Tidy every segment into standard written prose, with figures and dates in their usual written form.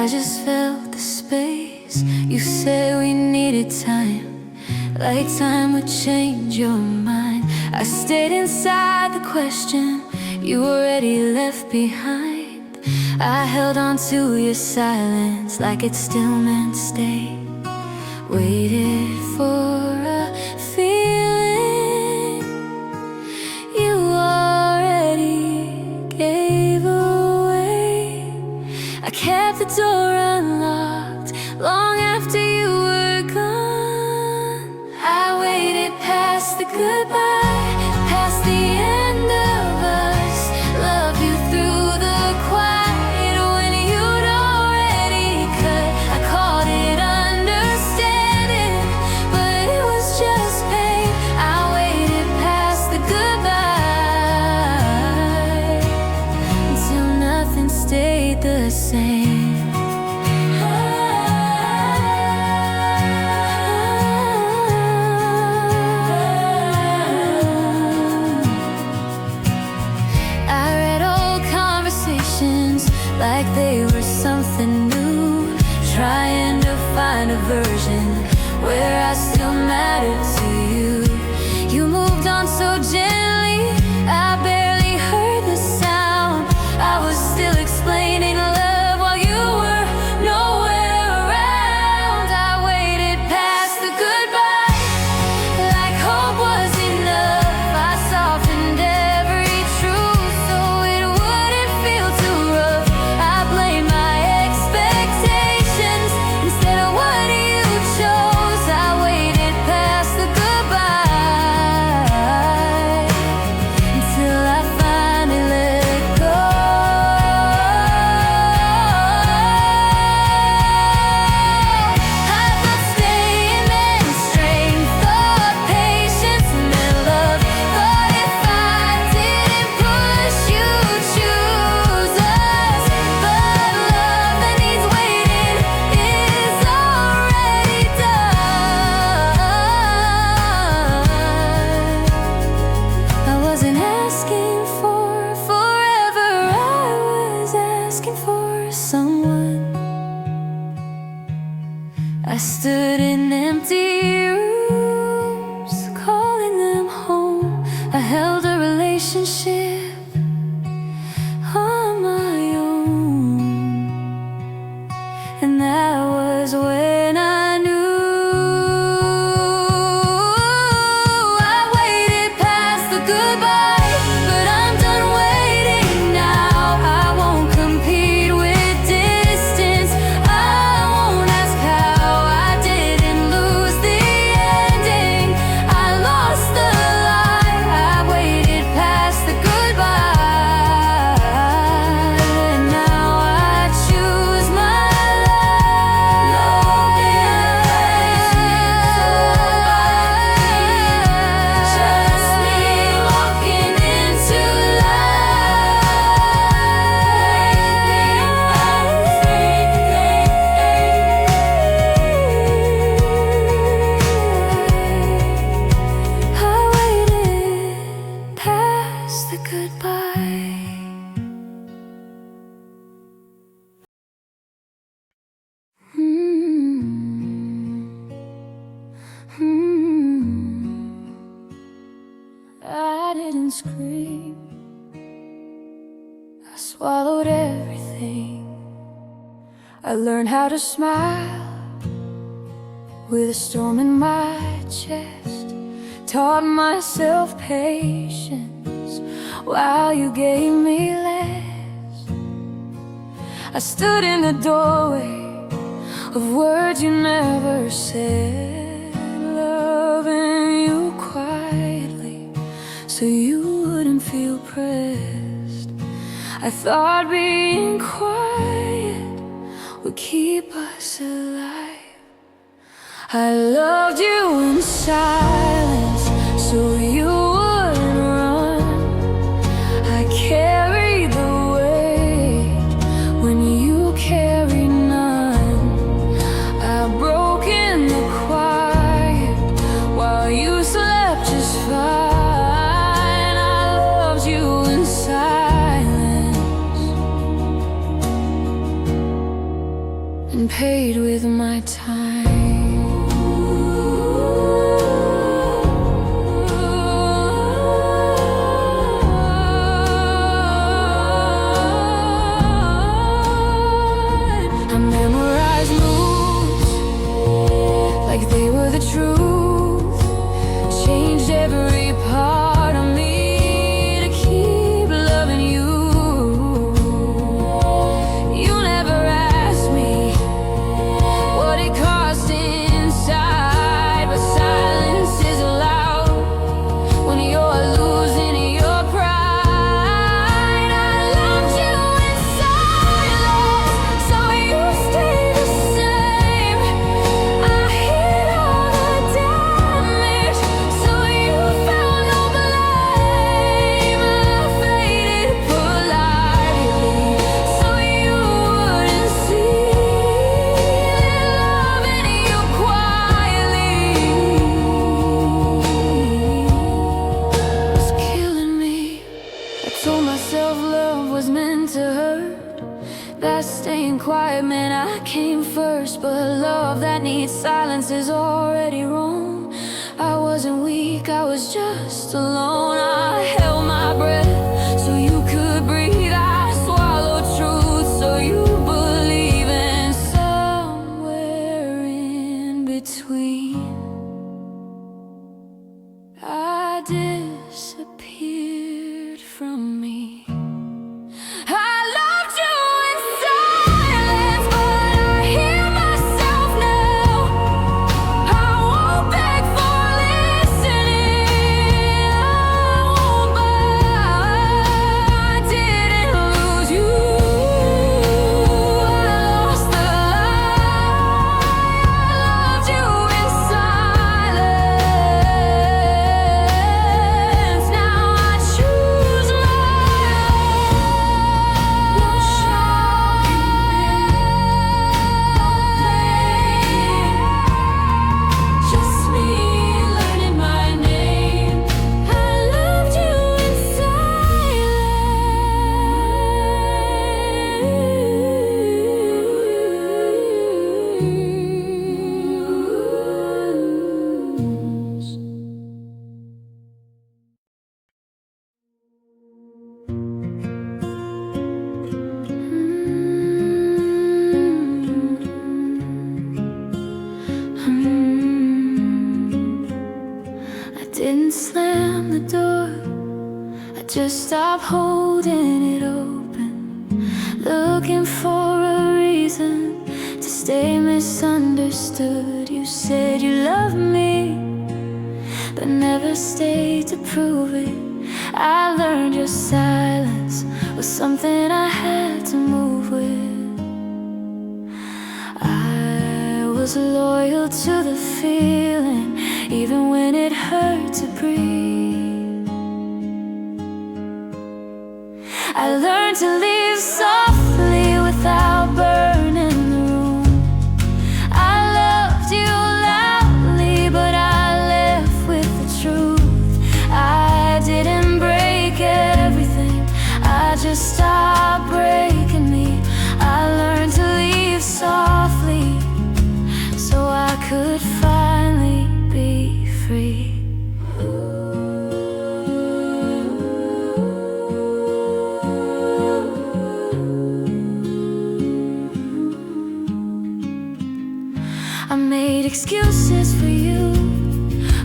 I just felt the space. You said we needed time, like time would change your mind. I stayed inside the question you already left behind. I held on to your silence like it still meant stay. Waited for a feeling you already gave away. I kept the door unlocked long after you were gone. I waited past the goodbye, past the end of us. Love you through the quiet when you'd already cut. I called it understanding, but it was just pain. I waited past the goodbye until nothing stayed the same. Like they were something new, trying to find a version where I still mattered to you. You moved on so gently, I barely heard the sound. I was still explaining love while you were nowhere around. I waited past the goodbye, like hope was enough. I softened every truth so it wouldn't feel too rough. I stood in empty rooms, calling them home. I held a relationship on my own, and that was when I knew. I waited past the goodbye, but I'm done waiting now. I won't compete with distance. I won't ask how. I didn't lose the ending, I lost the lie. I waited past the goodbye, and now I choose my life. Just me walking into I waited past the goodbye. I didn't scream, I swallowed everything. I learned how to smile with a storm in my chest. Taught myself patience while you gave me less. I stood in the doorway of words you never said, loving you quietly so you wouldn't feel pressed. I thought being quiet would keep us alive. I loved you in silence so you wouldn't run. I carried the weight when you carried none. I broke in the quiet while you slept just fine. I loved you in silence. and paid with my time. I memorized moves like they were the truth, changed every part of me to keep loving you. You never asked me what it cost inside, but silence is allowed when you're losing your pride. I loved you in silence, so you stay the same. I hid all the damage, so you found no blame. I faded politely, so you wouldn't see loving you quietly was killing me. I told myself love was meant to hurt, that staying quiet meant I came first. But love that needs silence is already wrong. I wasn't weak, I was just alone. I held my breath so you could breathe. I swallowed truth so you believe in somewhere in between. I disappeared from me. I loved you in silence, but I hear myself now. I won't beg for listening, I won't beg. I didn't lose you, I lost the lie. I loved you in silence. Now I choose my just me learning my name. I loved you in silence. I didn't slam the door, I just stopped holding it open, looking for a reason to stay misunderstood. You said you loved me, but never stayed to prove it. I learned your silence was something I had to move with. I was loyal to the feeling, even when it hurt to breathe. I learned to leave softly without burning the room. I loved you loudly, but I left with the truth. I didn't break everything, I just stopped breaking me. I learned to leave softly so I could finally be free. I made excuses for you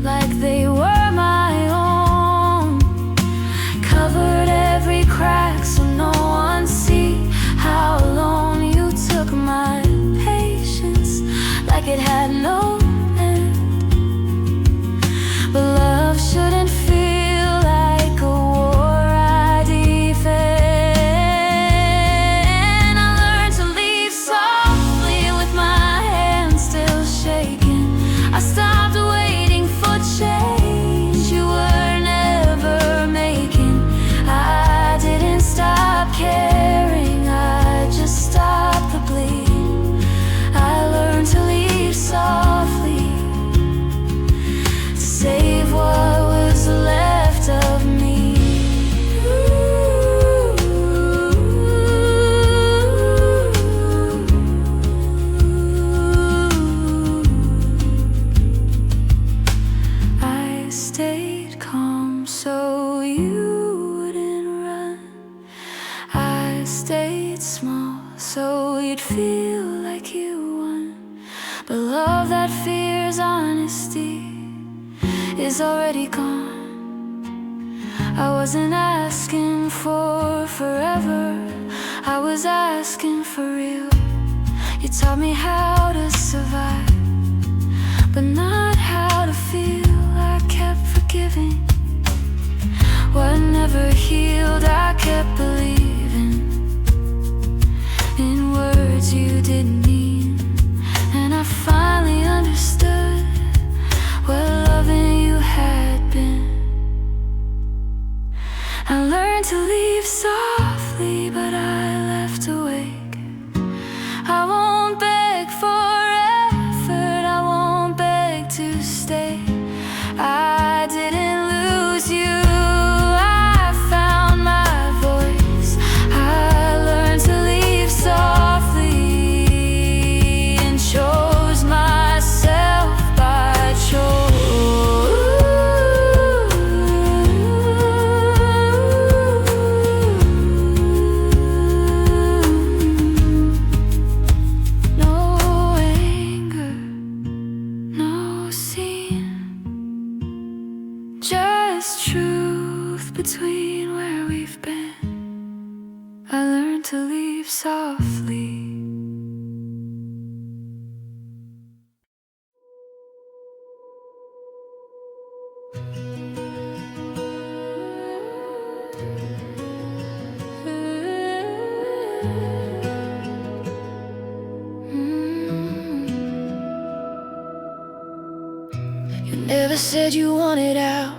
like they were my own, covered every crack so no one see how long you took my patience like it had no end. But love shouldn't feel like a war I defend. I learned to leave softly with my hands still shaking. I stopped waiting for change. small, so you'd feel like you won. But love that fears honesty is already gone. I wasn't asking for forever, I was asking for real. You taught me how to survive, but not how to feel. I kept forgiving what never healed. I kept believing in words you didn't mean, and I finally understood what loving you had been. I learned to leave softly, but I left awake. I won't beg for effort, I won't beg to stay. I didn't lose you, I found my voice. I learned to leave softly and chose myself by choice. Just truth between where we've been. I learned to leave softly. You never said you wanted out,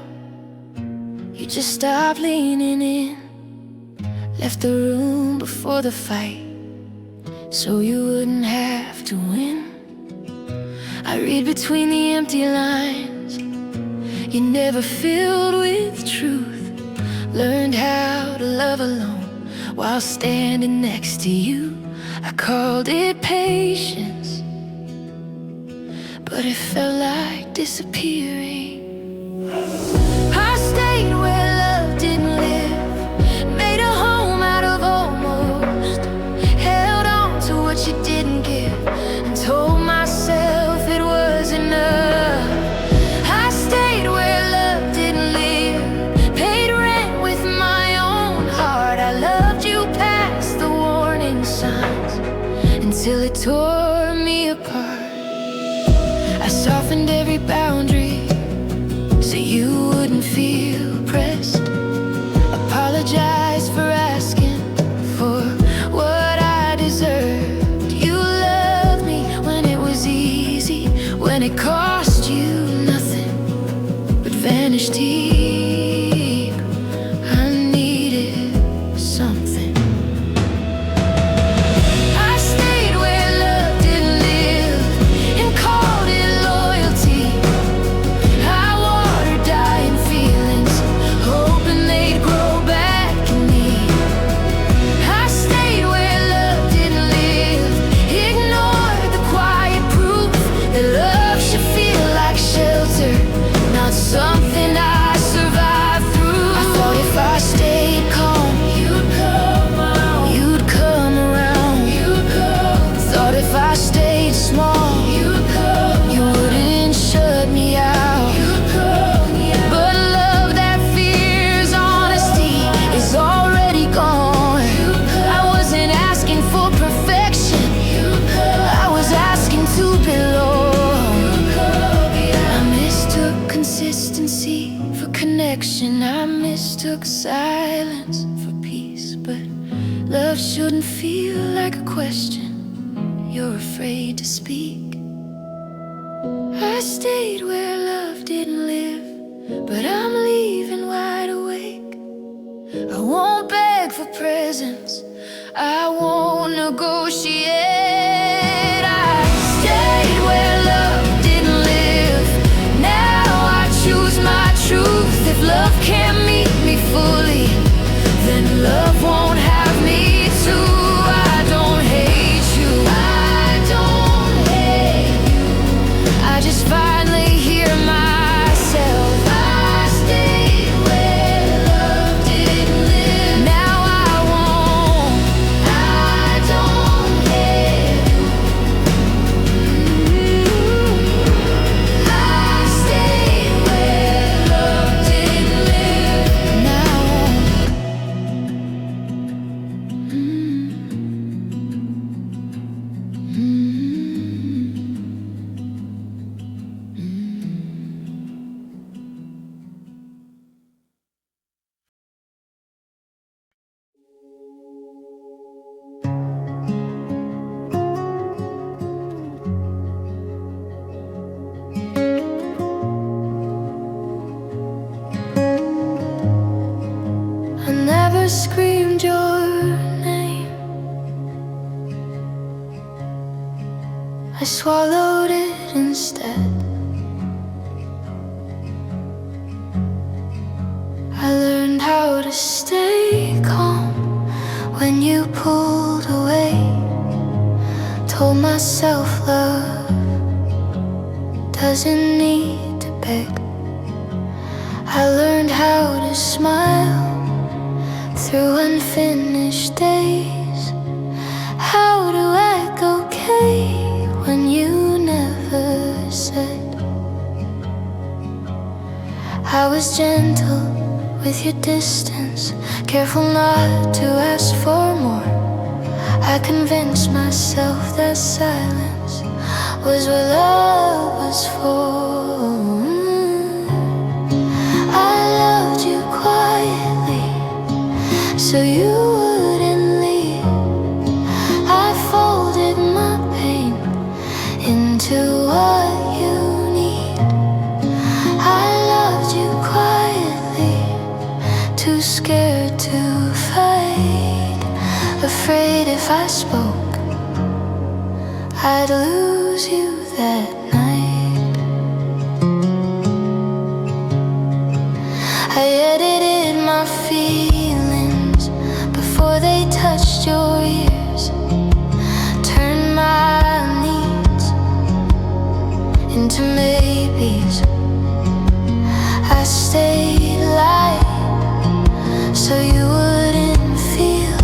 you just stopped leaning in. Left the room before the fight, so you wouldn't have to win. I read between the empty lines, you never filled with truth. Learned how to love alone while standing next to you. I called it patience, but it felt like disappearing. I stayed where love didn't live, made a home out of almost, held on to what you didn't give, and told myself it was enough. I stayed where love didn't live, paid rent with my own heart. I loved you past the warning signs until it tore me apart. I softened every boundary so you wouldn't feel pressed. Apologize for asking for what I deserved. You loved me when it was easy, when it cost you nothing but vanished deep. I needed something. I stayed where love didn't live and called it loyalty. I watered dying feelings, hoping they'd grow back in me. I stayed where love didn't live, ignored the quiet proof that love should feel like shelter, not something I survived through. I thought if I stayed calm, you'd come around. You'd come around. You'd come. Thought if I stayed small, you'd come. You wouldn't shut me out. You'd come. But love that fears honesty is already gone. I wasn't asking for perfection, I was asking to belong. I mistook consistency for connection, I mistook silence for peace. But love shouldn't feel like a question you're afraid to speak. I stayed where love didn't live, but I'm leaving wide awake. I won't beg for presents, I won't negotiate. I stayed where love didn't live, now I choose my truth. If love can't meet me fully, then love won't have me too. I don't hate you, I don't hate you, I just finally hear myself. I stayed where love didn't live, now I won't, I I swallowed it instead. I learned how to stay calm when you pulled away. Told myself love doesn't need to beg. I learned how to smile through unfinished days. How to act okay when you never said. I was gentle with your distance, careful not to ask for more. I convinced myself that silence was what love was for. I loved you quietly so you wouldn't leave. I folded my pain into what you need. I loved you quietly, too scared to fight, afraid if I spoke I'd lose you that night. I edited my feelings before they touched your ears, turned my needs into maybes. I stayed light so you wouldn't feel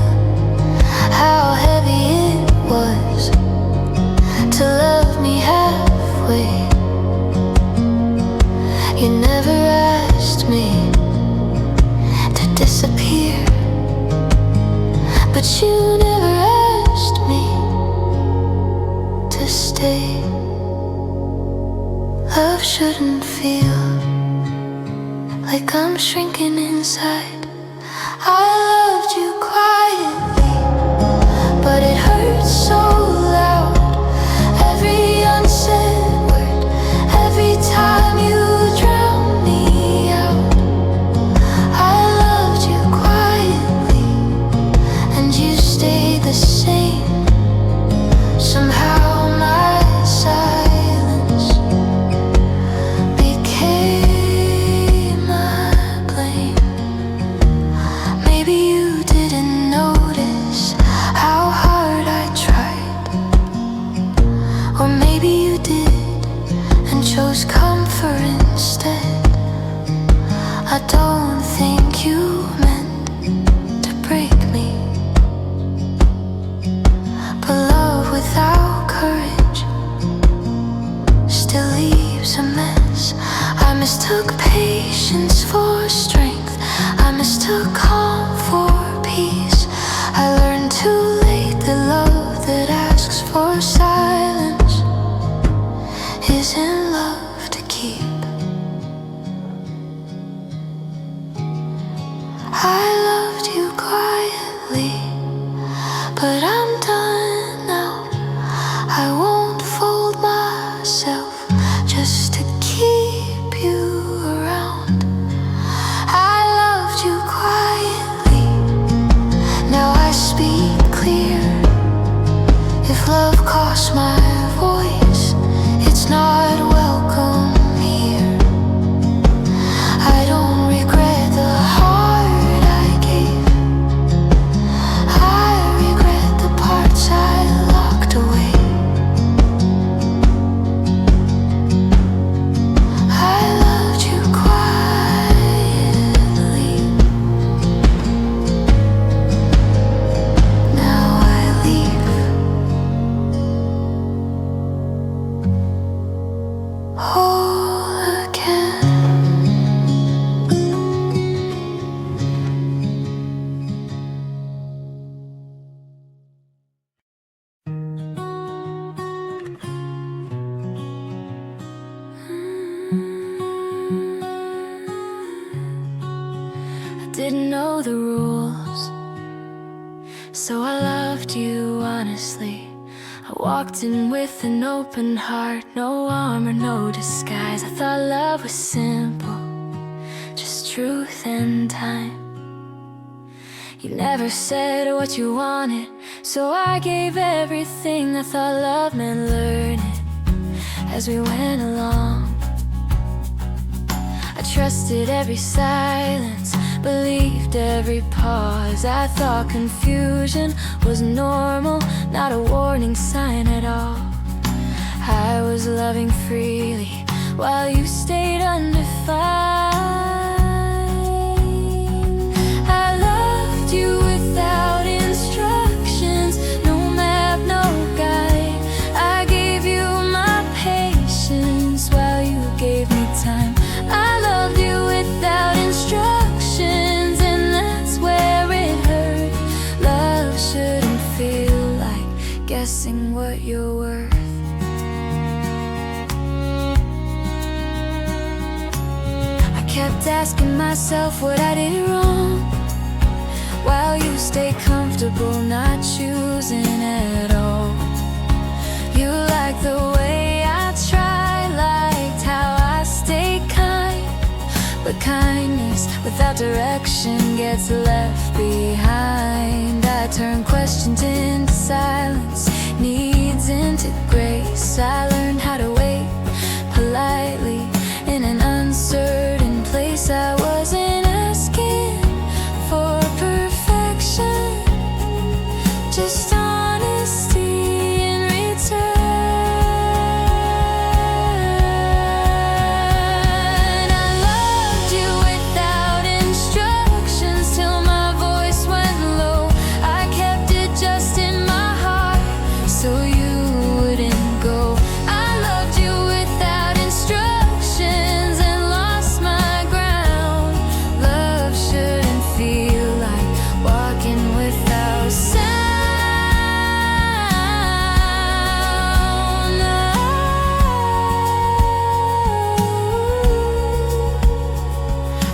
how heavy it was to love me halfway. You never asked me to disappear, but you never asked me to stay. Love shouldn't feel like I'm shrinking inside. I loved you quietly, but it hurts so loud. Every unsaid word, every time you drown me out. I loved you quietly, and you stayed the same. Somehow my silence became my blame. Maybe you didn't notice how hard I tried, or maybe you did and chose comfort instead. I don't think you meant to break me, but love without courage still leaves a mess. I mistook patience for strength, I mistook calm for peace. I learned too late that love that asks for silence isn't love to keep. I loved you quietly, but I'm done now. I won't fold myself just to keep you around. I loved you quietly, now I speak clear. If love costs my voice, it's not welcome here. I don't regret the heart I gave, I regret the parts I locked away. I loved you quietly, now I leave whole again. I didn't know the rules, so I loved you honestly. I walked in with an open heart, no armor, no disguise. I thought love was simple, just truth and time. You never said what you wanted, so I gave everything I thought love meant. Learning as we went along, I trusted every silence, believed every pause. I thought confusion was normal, not a warning sign at all. I was loving freely while you stayed undefined. I loved you without instructions, no map, no guide. I gave you my patience while you gave me time. I loved you without instructions, and that's where it hurt. Love shouldn't feel like guessing what you're worth. Kept asking myself what I did wrong, while you stay comfortable not choosing at all. You liked the way I tried, liked how I stayed kind, but kindness without direction gets left behind. I turned questions into silence, needs into grace. I learned how to wait politely in an uncertain place. I wasn't asking for perfection, just honesty in return. I loved you without instructions till my voice went low. I kept it just in my heart so you wouldn't go. I loved you without instructions and lost my ground. Love shouldn't feel like walking without sound.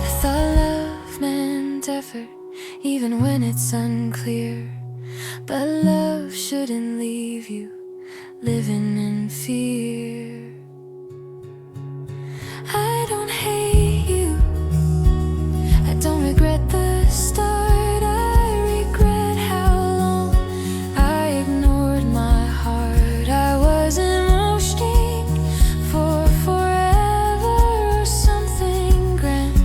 I thought love meant effort, even when it's unclear. But love shouldn't leave you living in fear. I don't hate you, I don't regret the start. I regret how long I ignored my heart. I wasn't wishing for forever or something grand.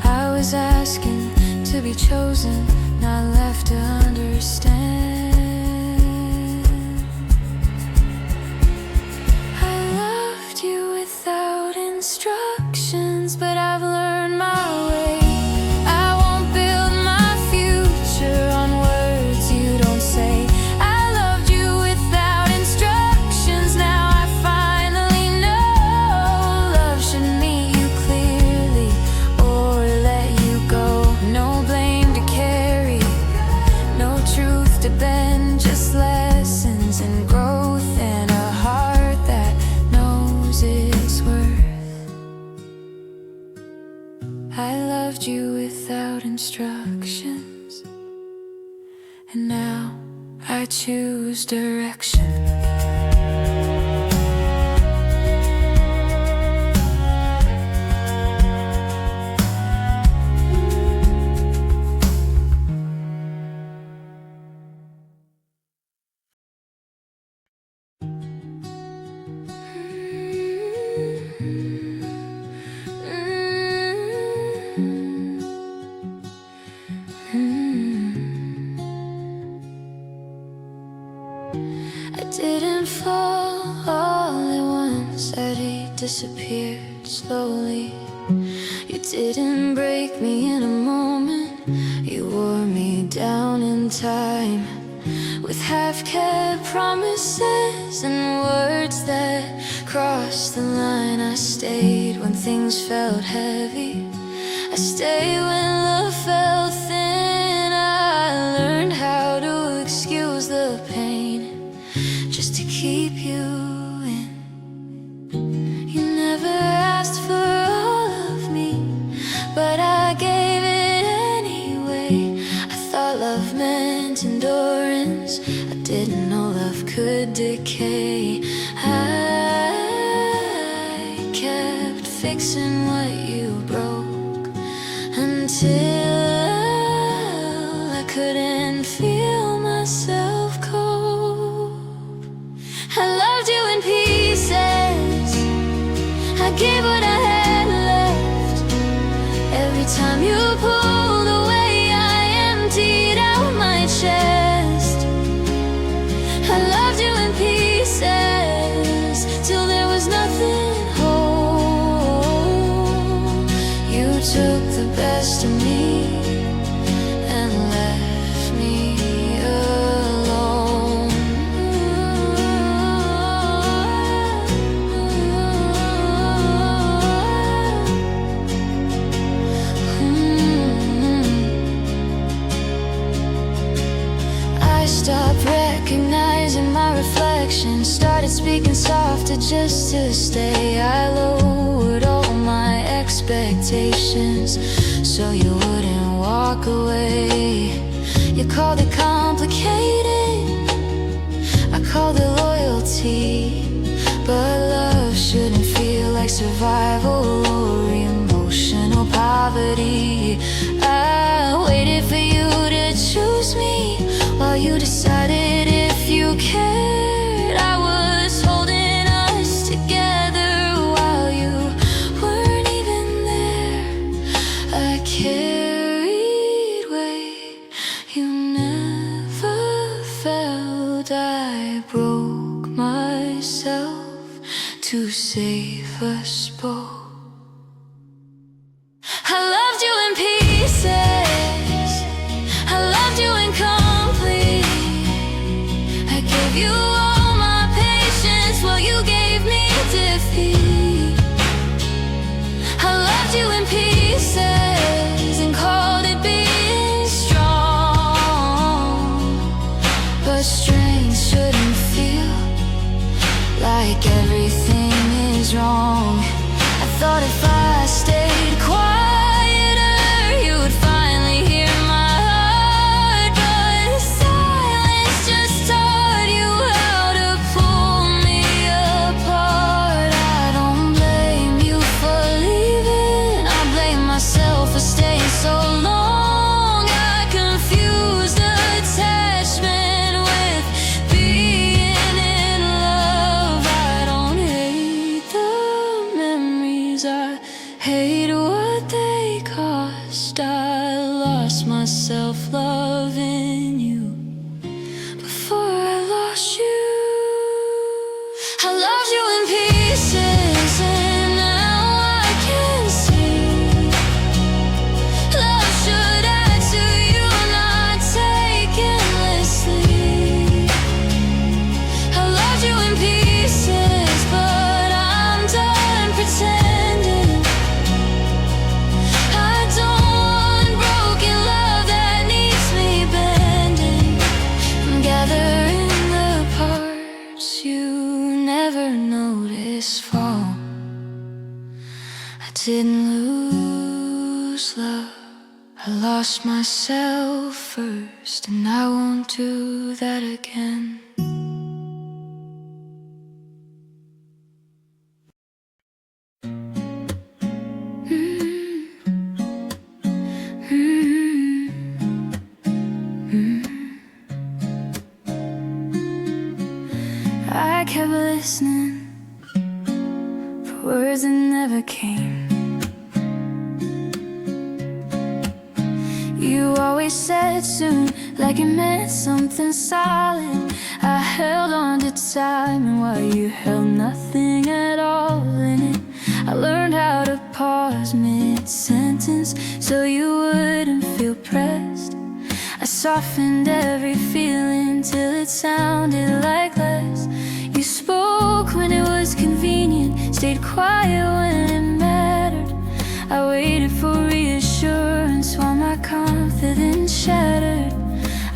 I was asking to be chosen, not left to understand. I loved you without instructions, but I've learned my way. I won't build my future on words you don't say. I loved you without instructions, now I finally know. Love should meet you clearly or let you go. No blame to carry, no truth to bend, just lessons and growth and a heart that knows its worth. I loved you without instructions, and now I choose direction. I didn't fall all at once, I disappeared slowly. You didn't break me in a moment, you wore me down in time. With half-kept promises and words that crossed the line. I stayed when things felt heavy, I stayed when love felt thin. I learned how to excuse the pain just to keep you in. You never asked for all of me, but I gave it anyway. I thought love meant endurance, I didn't know love could decay. I kept fixing what you broke until I could time you pulled away, I emptied out my chest. I loved you in pieces till there was nothing whole. You took the best of me and left me alone. I stopped recognizing my reflection, started speaking softer just to stay. I lowered all my expectations so you wouldn't walk away. You called it complicated, I called it loyalty, but love shouldn't feel like survival or emotional poverty. I waited for you to choose me while you decided if you cared. I was holding us together while you weren't even there. I carried weight you never felt. I broke myself to save us both. I loved you in pieces, I loved you incomplete. I gave you all my patience while you gave me defeat. I loved you in pieces and called it being strong, but strength shouldn't feel like everything is wrong. I thought if I stayed quieter, you would finally hear my heart, but silence just taught you how to pull me apart. I don't blame you for leaving, I blame myself for staying so long. I confused attachment with being in love. I don't hate the memories, I hate what they cost. I lost my self-love in you before I lost you. I loved you in pieces and now I can see love should add to you, not take endlessly. I loved you in pieces, but I'm done pretending. I don't want broken love that needs me bending. I'm gathering the parts you never noticed fall. I didn't lose love, I lost myself first, and I won't do that again. I kept listening for words that never came. You always said soon, like it meant something solid. I held on to time, and while you held nothing at all in it, I learned how to pause mid-sentence so you wouldn't feel pressed. I softened every feeling till it sounded like less. You spoke when it was convenient, stayed quiet when it mattered. I waited for reassurance while my confidence shattered.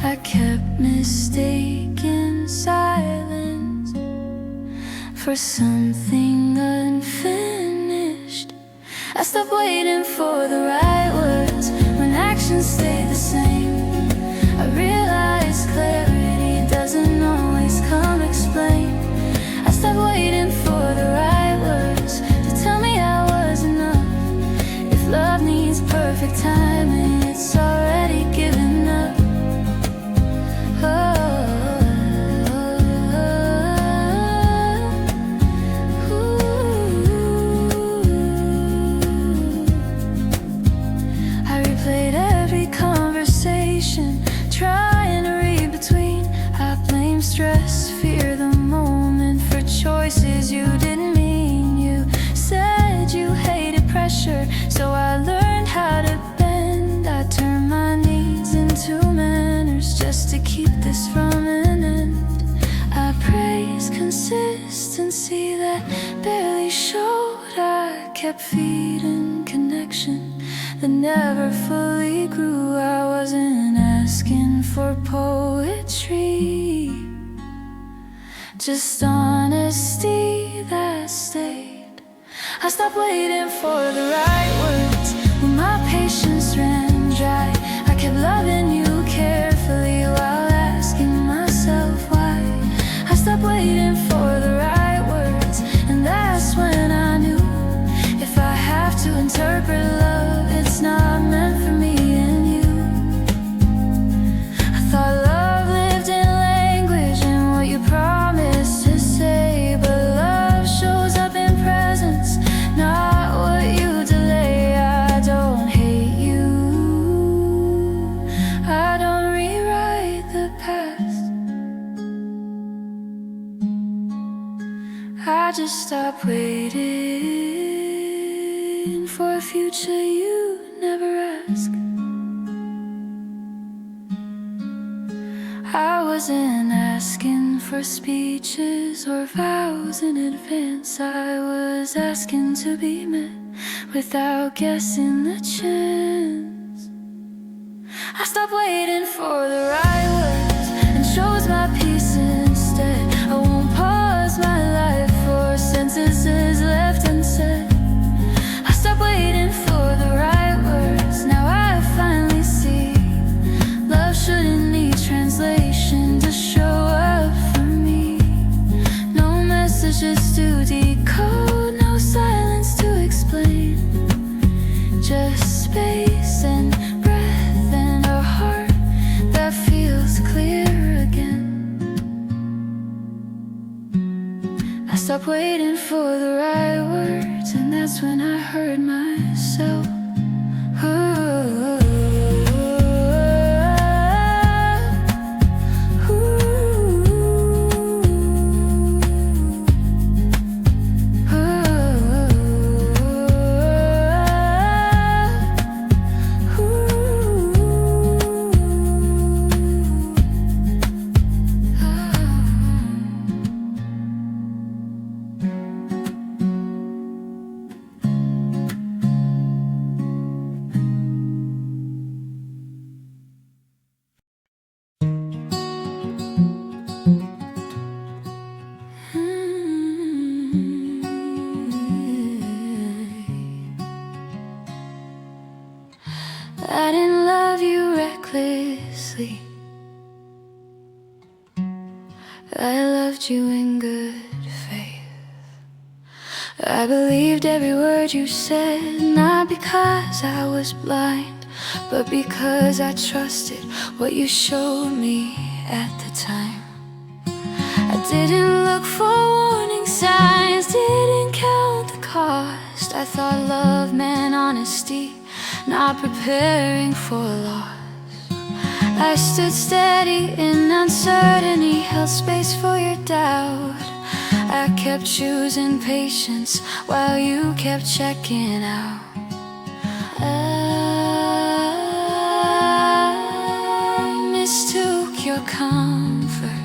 I kept mistaking silence for something unfinished. I stopped waiting for the right words when actions stay the same. I realized clarity doesn't always come explained. I stopped waiting for the right words to tell me I was enough. If love needs perfect timing, it's already given up. just fear the moment for choices you didn't mean. You said you hated pressure, so I learned how to bend. I turned my needs into manners just to keep this from an end. I praise consistency that barely showed. I kept feeding connection that never fully grew. I wasn't asking for poetry, just honesty that stayed. I stopped waiting for the right words when my patience ran dry. I kept loving you carefully while asking myself why. I stopped waiting for the right words, and that's when I knew if I have to interpret love, it's not meant for me and you. I thought love lived in language and what you promised to say, but love shows up in presence, not what you delay. I don't hate you, I don't rewrite the past. I just stopped waiting for a future you never asked. I wasn't asking for speeches or vows in advance. I was asking to be met without guessing the chance. I stopped waiting for the right words and chose my peace instead. I won't pause my life for sentences left unsaid. I stopped waiting for the right words, now I finally see love shouldn't need translation to show up for me. No messages to decode, no silence to explain, just space and breath and a heart that feels clear again. I stopped waiting for the right words, and that's when I heard myself. I didn't love you recklessly, I loved you in good faith. I believed every word you said, not because I was blind, but because I trusted what you showed me at the time. I didn't look for warning signs, didn't count the cost. I thought love meant honesty, not preparing for loss. I stood steady in uncertainty, held space for your doubt. I kept choosing patience while you kept checking out. I mistook your comfort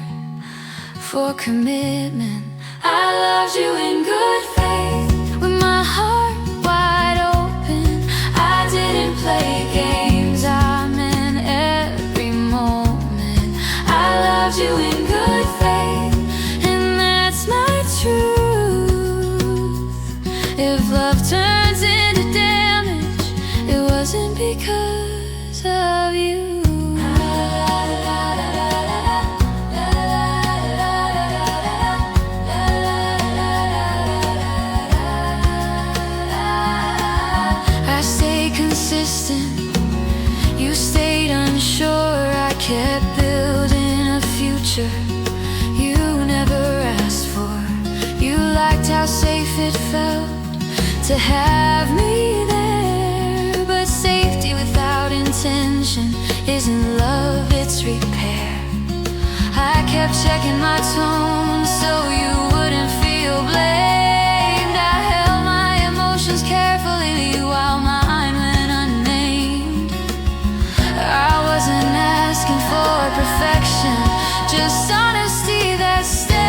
for commitment. I loved you in good faith, with my heart wide open. I didn't play games, I meant every moment. I loved you in good faith, and that's my truth. If love turns into damage, it wasn't because of you. You stayed unsure, I kept building a future you never asked for. You liked how safe it felt to have me there, but safety without intention isn't love, it's repair. I kept checking my tone so you wouldn't feel blamed. I held my emotions carefully while mine went unnamed. I wasn't asking for perfection, just honesty that stayed.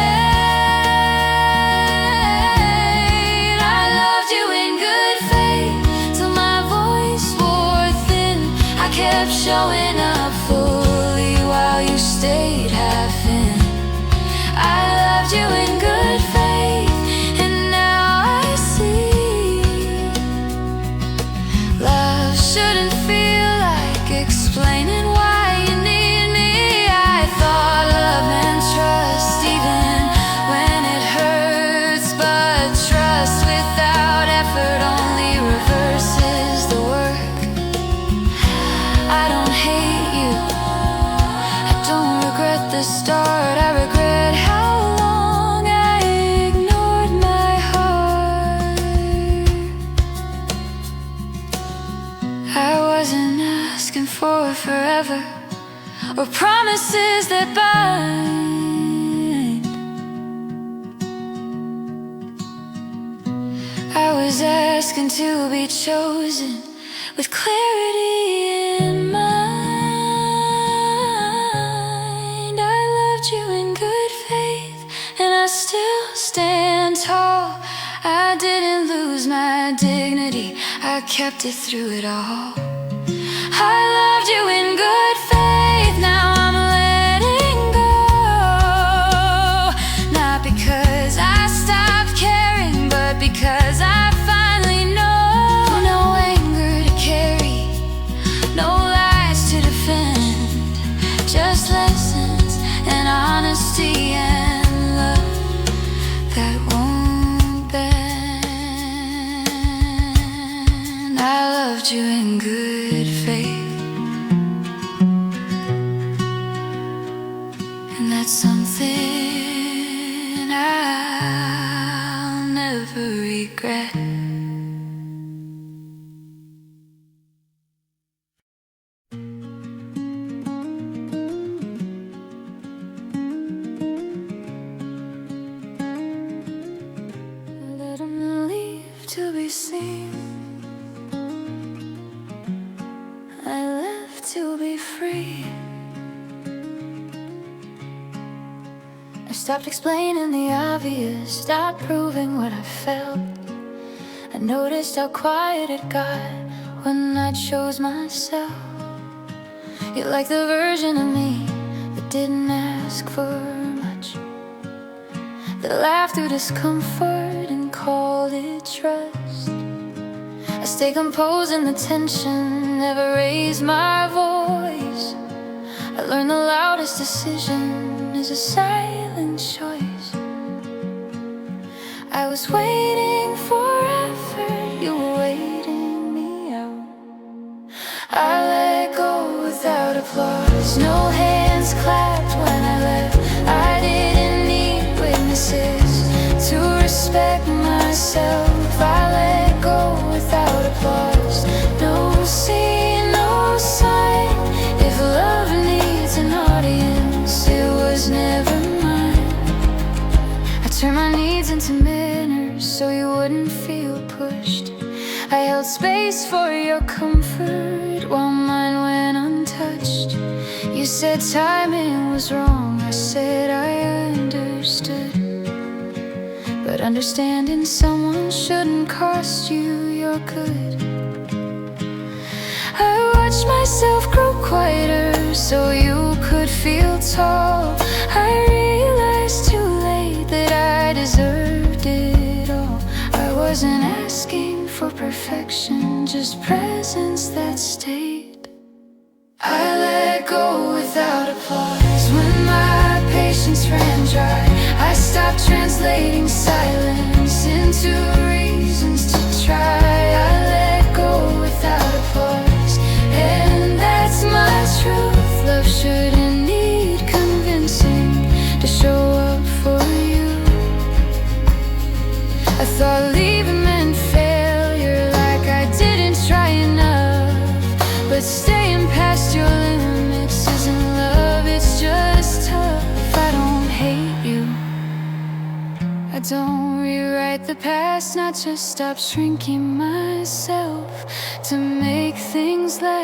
I loved you in good faith till my voice wore thin. I kept showing up fully while you stayed half in. I loved you in good faith, and now I see love shouldn't feel like explaining why you need me. I thought love meant trust even when it hurts, but trust without effort only reverses the work. I don't hate you, I don't regret the start, I regret how long I ignored my heart. I wasn't asking for forever or promises that bind. I was asking to be chosen with clarity in mind. I loved you in good faith, and I still stand tall. I didn't lose my dignity, I kept it through it all. I loved you in good faith, now I'm letting go. Not because I stopped caring, but because I finally know. No anger to carry, no lies to defend, just lessons and honesty and love that won't bend. I loved you in good faith, and that's something I'll never regret. Let 'em leave to be seen, I left to be free. I stopped explaining the obvious, stopped proving what I felt. I noticed how quiet it got when I chose myself. You're like the version of me that didn't ask for much, that laughed through discomfort and called it trust. I stay composed in the tension, never raise my voice. I learned the loudest decision is a silent choice. I was waiting forever, you were waiting me out. I let go without applause, no hands clapped when I left. I didn't need witnesses to respect myself. I let go without applause, no scene, no sign. If love needs an audience, it was never mine. I turned my needs into manners so you wouldn't feel pushed. I held space for your comfort while mine went untouched. You said timing was wrong, I said I understood. But understanding someone shouldn't cost you your good. I watched myself grow quieter so you could feel tall. I realized too late that I deserved it all. I wasn't asking for perfection, just presence that stayed. I let go without applause when my patience ran dry. I stopped translating silence into reasons to try. I let go without applause, and that's my truth. Love shouldn't need convincing to show up for you. I thought leaving meant failure, like I didn't try enough. But staying past your limits isn't love, it's just tough. I don't don't rewrite the past, not just stop shrinking myself to make things last.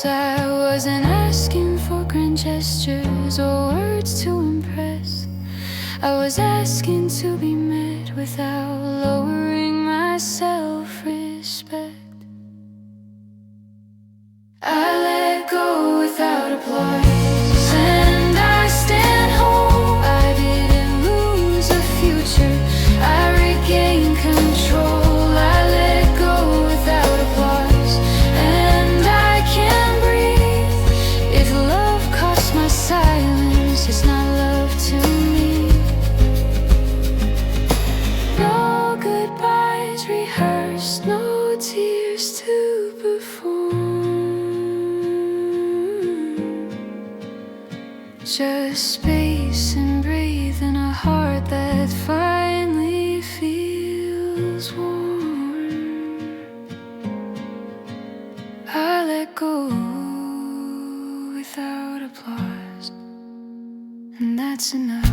I wasn't asking for grand gestures or words to impress. I was asking to be met without lowering my self-respect. I let go without applause, and I stand whole. I didn't lose a future, I regained control. I let go without applause, and I can breathe. If love costs my silence, it's not love to me. No goodbyes rehearsed, no tears to perform. Just space and breathe in a heart that finally feels warm. I let go without applause, and that's enough.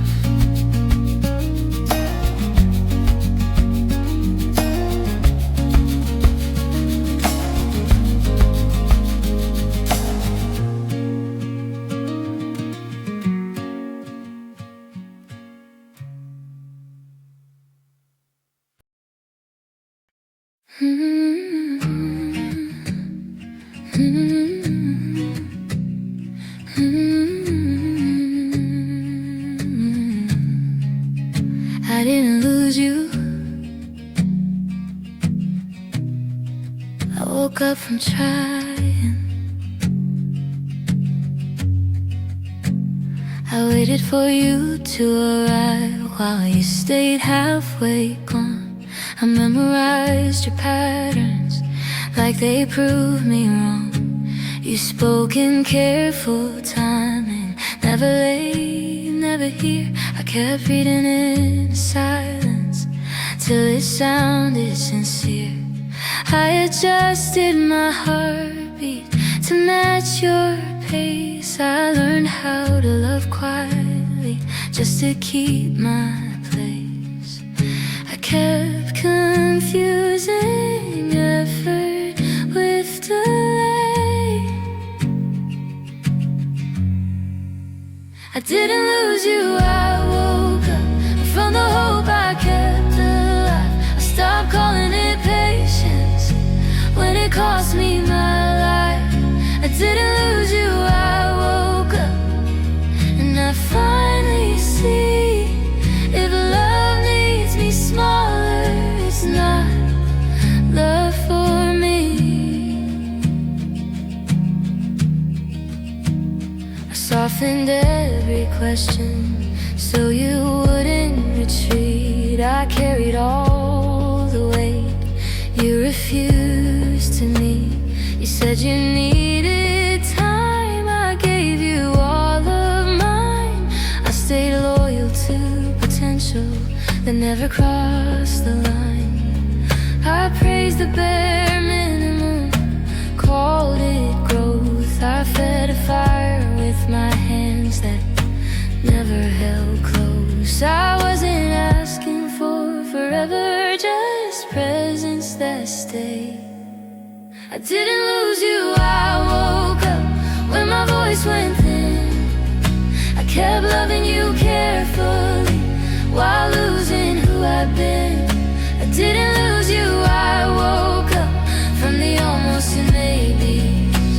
I didn't lose you. I woke up from trying. I waited for you to arrive while you stayed halfway gone. I memorized your patterns like they proved me wrong. You spoke in careful timing, never late, never here. I kept reading in silence till it sounded sincere. I adjusted my heartbeat to match your pace. I learned how to love quietly just to keep my place. I kept confusing effort with delay. I didn't lose you, I woke up from the hope I kept alive. I stopped calling it patience when it cost me my life. I didn't lose you, I woke up, and I finally see if love needs me smaller, it's not love for me. I softened every question so you wouldn't retreat. I carried all the weight you refused to meet. You said you needed time, I gave you all of mine. I stayed loyal to potential that never crossed the line. I praised the bare minimum, called it growth. I fed a fire with my hands that never held close. I wasn't asking for forever, just presence that stayed. I didn't lose you, I woke up when my voice went thin. I kept loving you carefully while losing who I've been. I didn't lose you, I woke up from the almost and maybes.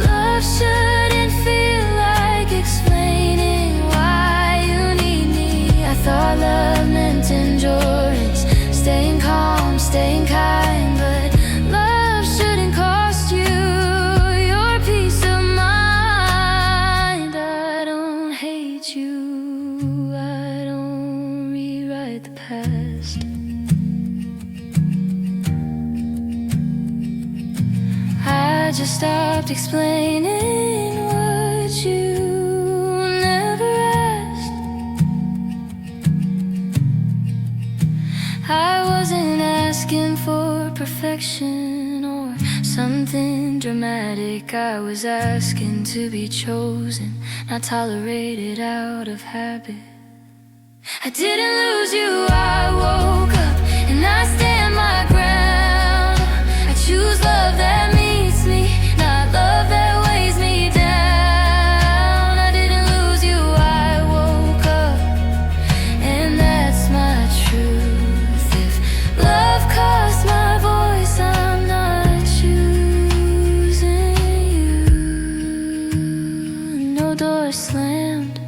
Love shouldn't feel like explaining why you need me. I thought love meant endurance, staying calm, staying kind, but love shouldn't cost you your peace of mind. I don't hate you, I don't rewrite the past. I just stopped explaining what you never asked. I wasn't asking for perfection or Something dramatic, I was asking to be chosen, not tolerated out of habit. I didn't lose you, I woke up and I stand my ground. I choose love that meets me, not love that weighs me down. I didn't lose you, I woke up, and that's my truth. If love costs my voice, I'm not choosing you. No door slammed,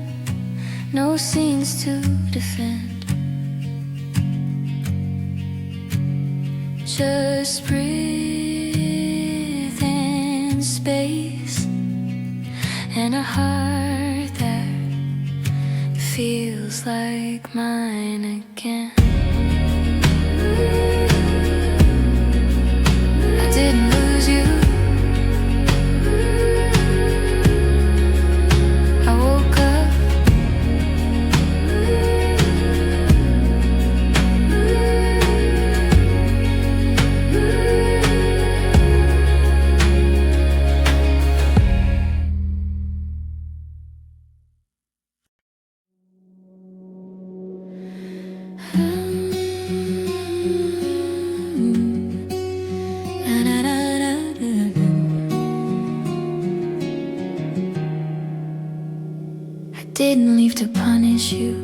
no scenes to defend. Just breathe in space and a heart that feels like mine again. I didn't lose you, I woke up. Didn't leave to punish you,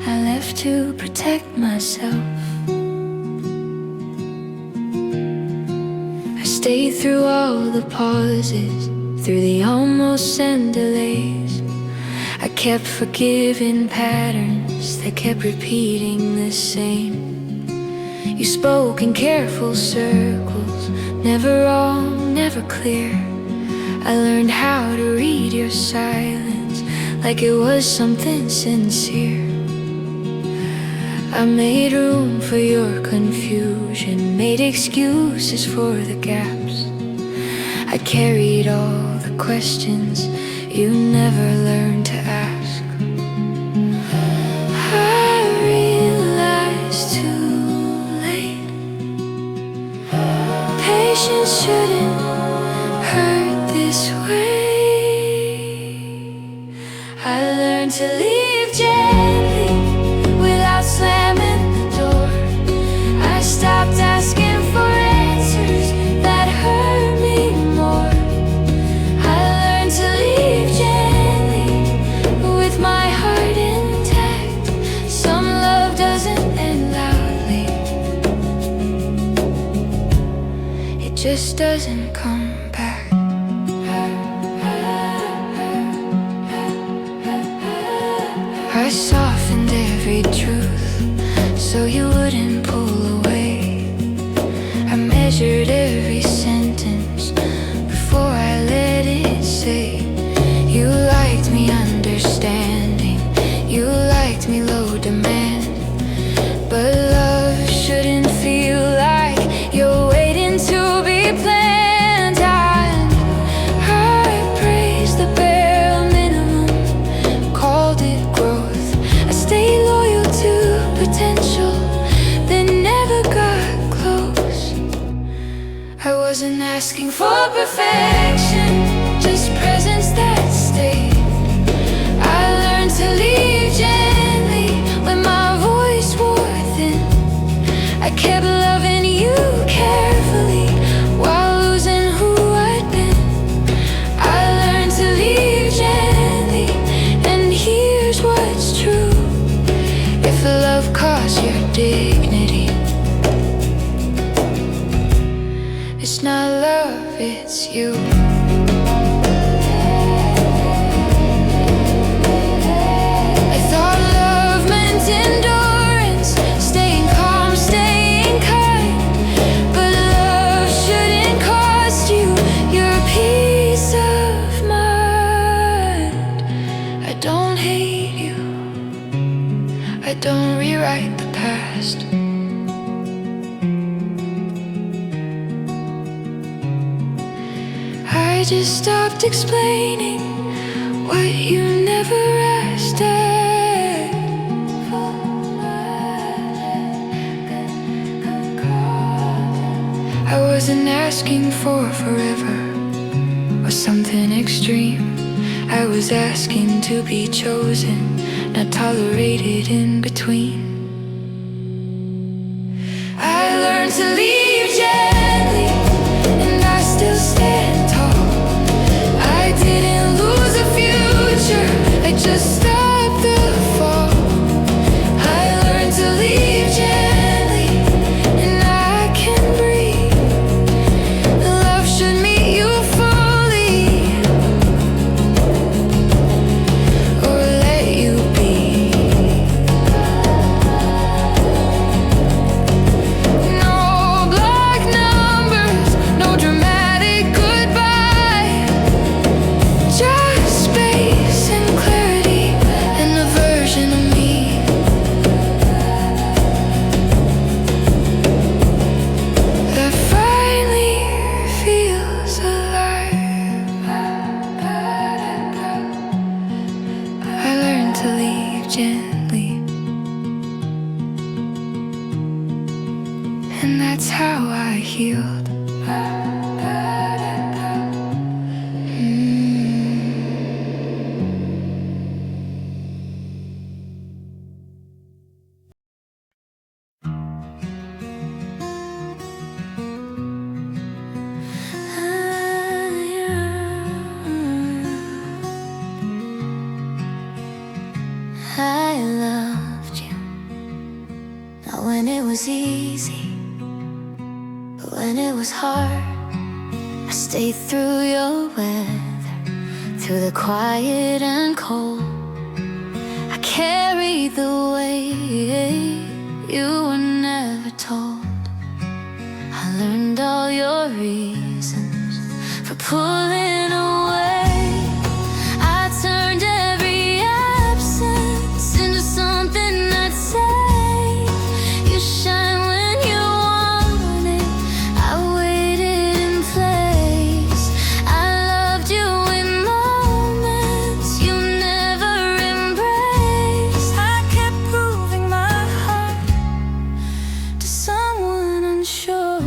I left to protect myself. I stayed through all the pauses, through the almost and delays. I kept forgiving patterns that kept repeating the same. You spoke in careful circles, never wrong, never clear. I learned how to read your silence like it was something sincere. I made room for your confusion, made excuses for the gaps. I carried all the questions you never learned to ask. I realized too late, patience shouldn't hurt this way. I learned to leave gently without slamming the door. I stopped asking for answers that hurt me more. I learned to leave gently with my heart intact. Some love doesn't end loudly, it just doesn't come back. I softened every truth so you wouldn't pull away. I measured every sentence before I let it say. You liked me understanding, you liked me low demand. But love shouldn't feel like you're waiting to be planned. I praised the bare minimum, called it growth. I stayed loyal to potential that never got close. I wasn't asking for perfection, just presence that stayed. I learned to leave gently when my voice wore thin. I kept loving you carefully while losing who I'd been. I learned to leave gently, and here's what's true. If love costs your dignity, it's not love, it's you. I thought love meant endurance, staying calm, staying kind. But love shouldn't cost you your peace of mind. I don't hate you, I don't rewrite the past. I just stopped explaining what you never asked for. I wasn't asking for forever or something extreme. I was asking to be chosen, not tolerated in between. I learned to leave gently, and I still stand tall. I didn't lose a future, I just stopped the fall. I learned to leave gently, and I can breathe. Love should meet you fully, or let you be. No black numbers, no dramatic goodbye, just space and clarity, and a version of me that finally feels alive. I learned to leave gently, and that's how I healed. I loved you, not when it was easy, but when it was hard. I stayed through your weather, through the quiet and cold. I carried the weight you were never told. I learned all your reasons for pulling away. I turned every absence into something I'd say. You shine when you want it, I waited in place. I loved you in moments you never embraced. I kept proving my heart to someone unsure.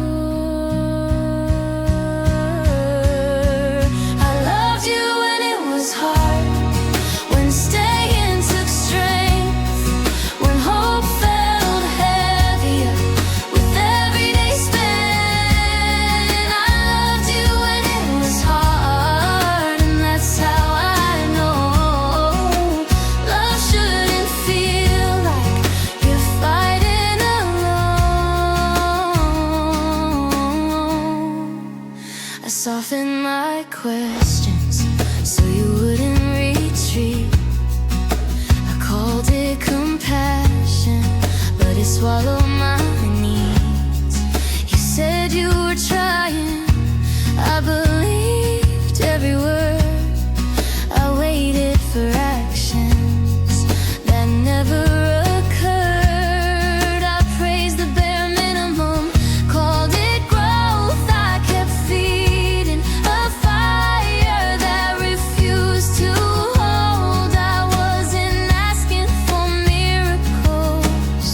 I loved you when it was hard, when staying took strength, when hope felt heavier with every day spent. I loved you when it was hard, and that's how I know love shouldn't feel like you're fighting alone. I softened my questions so you wouldn't retreat. I called it compassion, but it swallowed my needs. You said you were trying, I believed every word. I waited for actions that never occurred. I praised the bare minimum, called it growth. I kept feeding a fire that refused to hold. I wasn't asking for miracles,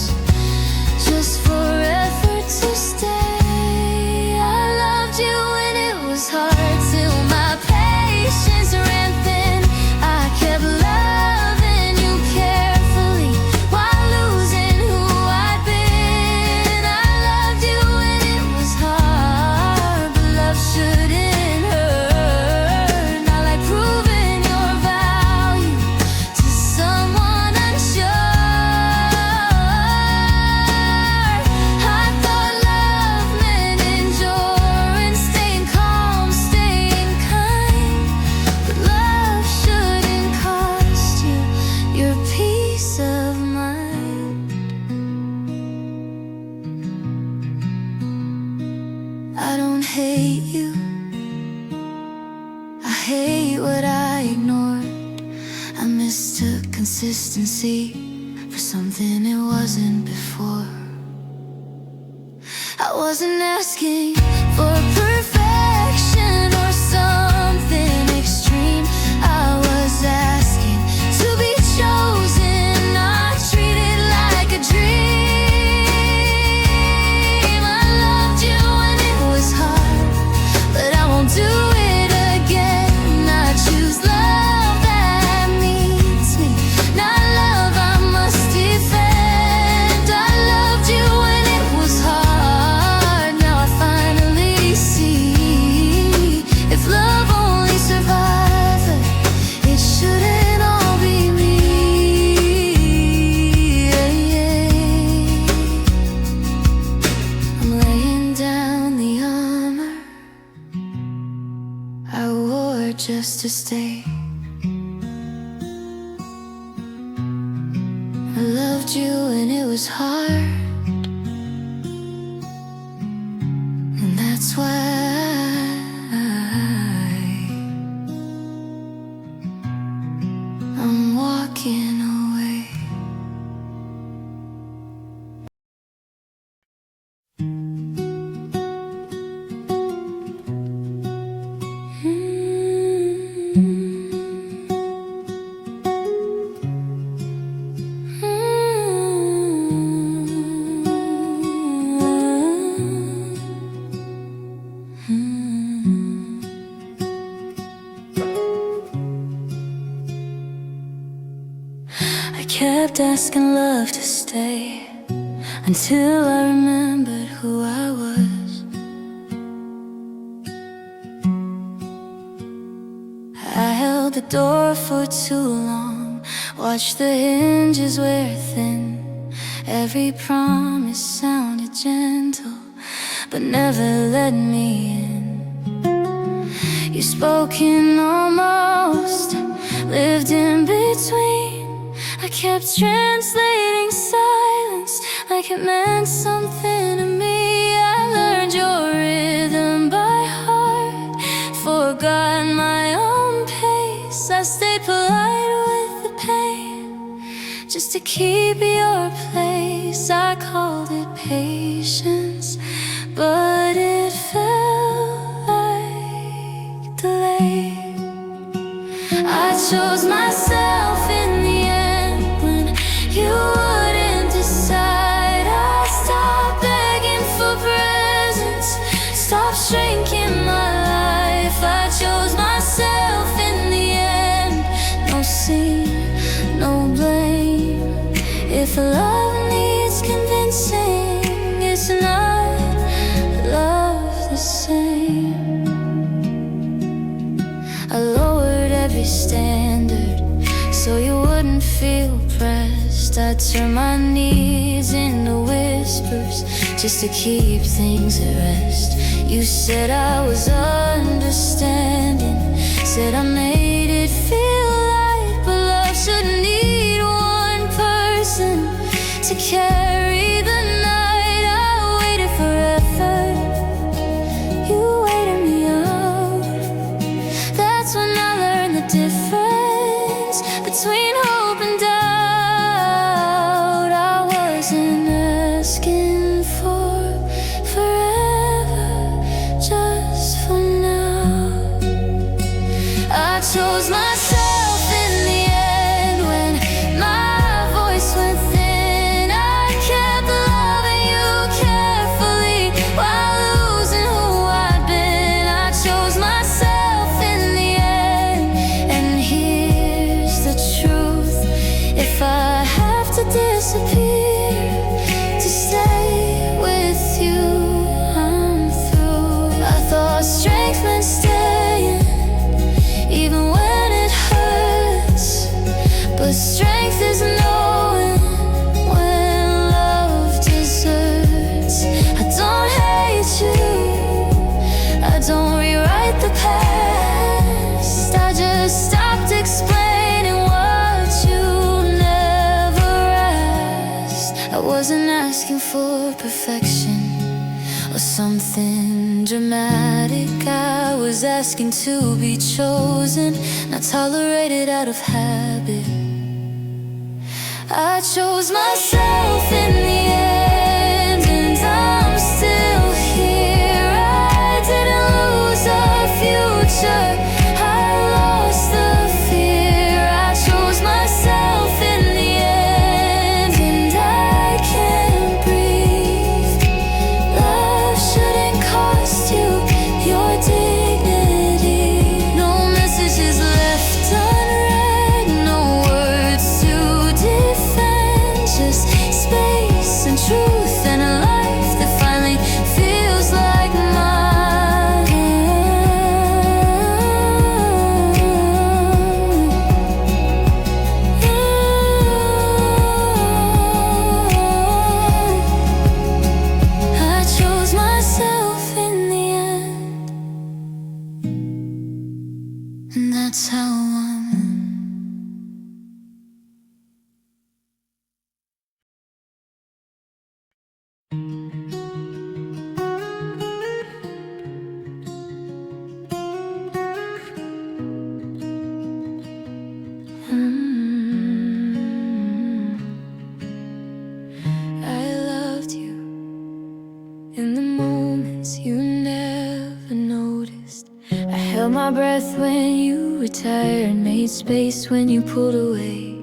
just for effort to stay. I loved you when it was hard, till my patience ran thin. I kept loving you carefully while losing who I'd been. I loved you when it was hard, but love shouldn't hurt. Not like proving your value to someone unsure. I thought love meant endurance, staying calm, staying kind, but love shouldn't cost you your peace of mind. I don't hate you, I hate what I ignored. I mistook consistency for something it wasn't before. I wasn't asking for perfection or something extreme. I was asking to be chosen, not treated like a dream. I loved you when it was loved you and it was hard, and that's why I'm walking away. I kept asking love to stay until I remembered who I was. I held the door for too long, watched the hinges wear thin. Every promise sounded gentle, but never let me in. You spoke in almost, lived in between. I kept translating silence like it meant something to me. I learned your rhythm by heart, forgot my own pace. I stayed polite with the pain, just to keep your place. I called it patience, but it felt like delay. I chose myself in the end when you wouldn't decide. I stopped begging for presents, stopped shrinking my life. I chose myself in the end. No scene, no blame. If love needs convincing, it's not love the same. I lowered every standard so you wouldn't feel pressed. I turned my needs into whispers just to keep things at rest. You said I was understanding, said I made it feel light, but love shouldn't need one person to carry the night. I waited forever, you waited me out. That's when I learned the difference between hope and doubt. I wasn't asking for forever, just for now. I chose myself in the end when my voice went thin. I kept loving you carefully while losing who I'd been. I chose myself in the end, and here's the truth: if I have to disappear to stay with you, I'm through. I thought strength meant staying even when it hurts, but strength is knowing when love deserts. I don't hate you, I don't rewrite the past. I just stopped explaining what you never asked. I wasn't asking for perfection or something dramatic. I was asking to be chosen, not tolerated out of habit. I chose myself in the end, and I'm still here. I didn't lose our future, I lost the fear. I chose myself in the end, and I can't breathe. Love shouldn't cost you your dignity. No messages left unread, no words to defend, just space breath when you retired, made space when you pulled away.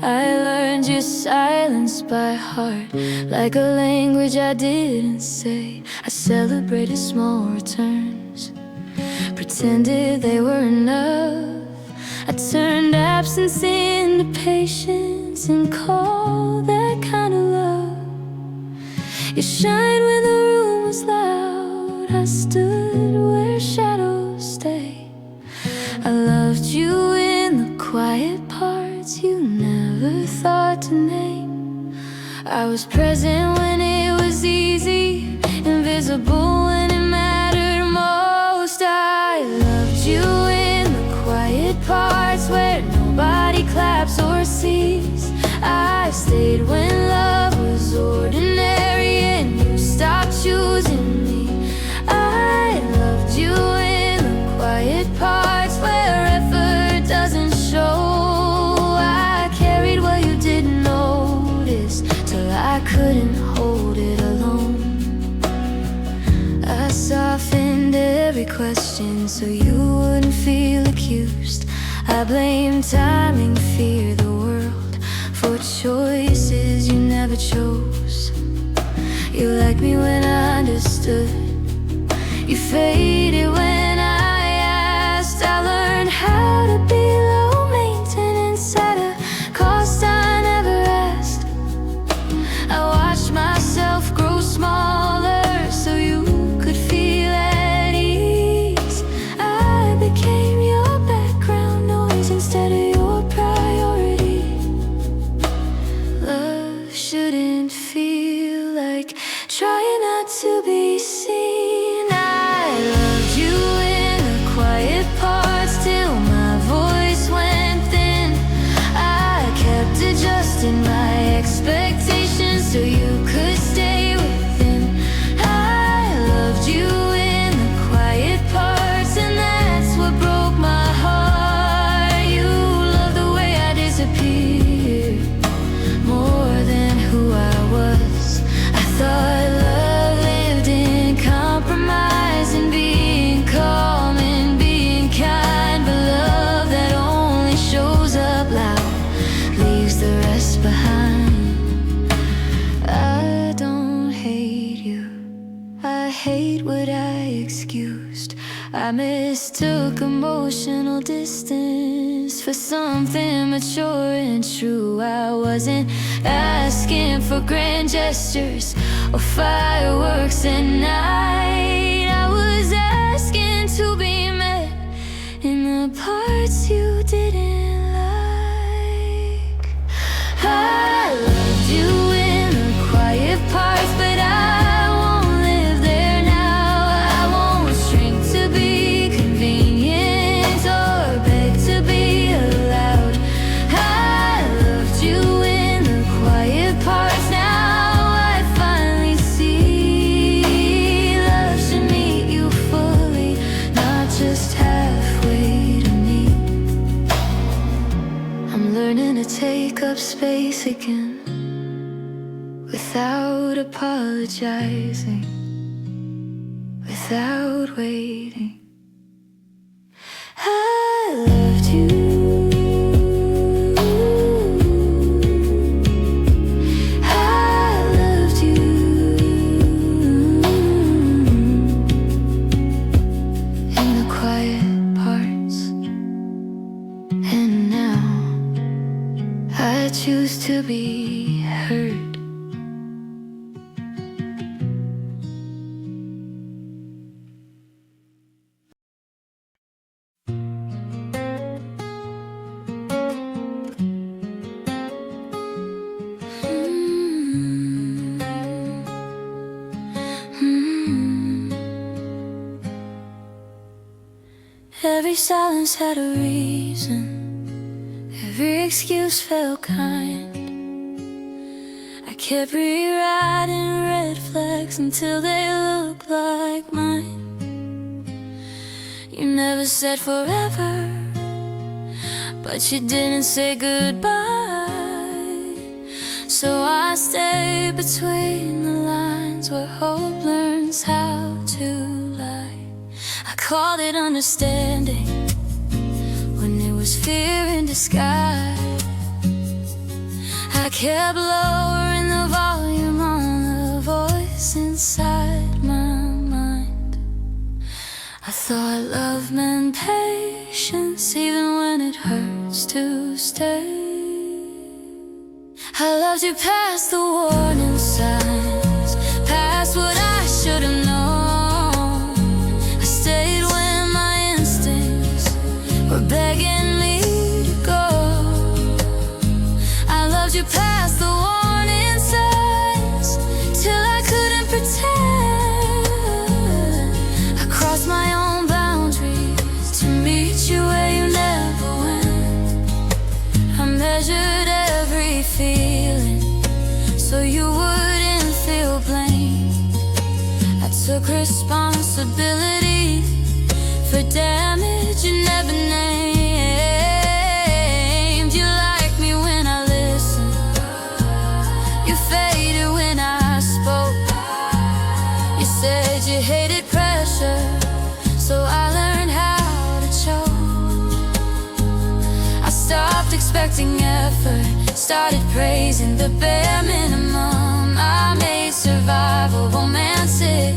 I learned your silence by heart, like a language I didn't say. I celebrated small returns, pretended they were enough. I turned absence into patience and called that kind of love. You shined when the room was loud. I stood where shadows stay. I loved you in the quiet parts you never thought to name. I was present when it was easy, invisible when it mattered most. I loved you in the quiet parts where nobody claps or sees. I stayed when love was ordinary and you stopped choosing me. I loved you in the quiet parts where effort doesn't show. I carried what you didn't notice till I couldn't hold it alone. I softened every question so you wouldn't feel accused. I blamed timing, fear the world for choices you never chose. You liked me when I understood. You faded when I asked. I learned how to be low maintenance at a cost I never asked. I watched myself grow smaller so you could feel at ease. I became your background noise instead of your priority. Love shouldn't feel like trying not to be seen. I loved you in the quiet parts till my voice went thin. I kept adjusting my expectations so you could stay within. I loved you in the quiet parts, and that's what broke my heart. You loved the way I disappeared more than who I was. I thought love lived in compromise and being calm and being kind, but love that only shows up loud leaves the rest behind. I don't hate you, I hate what I excused. I mistook emotional distance for something mature and true. I wasn't asking for grand gestures or fireworks at night. I was asking to be met in the parts you didn't like. I loved you in the quiet parts, but I won't live there now. I won't shrink to be convenient or beg to be allowed. I loved you in the quiet parts. Now I finally see love should meet you fully, not just halfway to me. I'm learning to take up space again without apologizing, without waiting. I loved you. I loved you in the quiet parts, and now I choose to be heard. Every silence had a reason, every excuse felt kind. I kept rewriting red flags until they looked like mine. You never said forever, but you didn't say goodbye. So I stayed between the lines where hope learns how to lie. I called it understanding when it was fear in disguise. I kept lowering the volume on the voice inside my mind. I thought love meant patience even when it hurts to stay. I loved you past the warning signs, past what I should have known. I stayed when my instincts were begging me to go. I loved you past the warning signs till I couldn't pretend. I crossed my own boundaries to meet you where you never went. I measured every feeling so you wouldn't feel blame. I took responsibility for damage you never named. You liked me when I listened, you faded when I spoke. You said you hated pressure, so I learned how to choke. I stopped expecting effort, started praising the bare minimum. I made survival romantic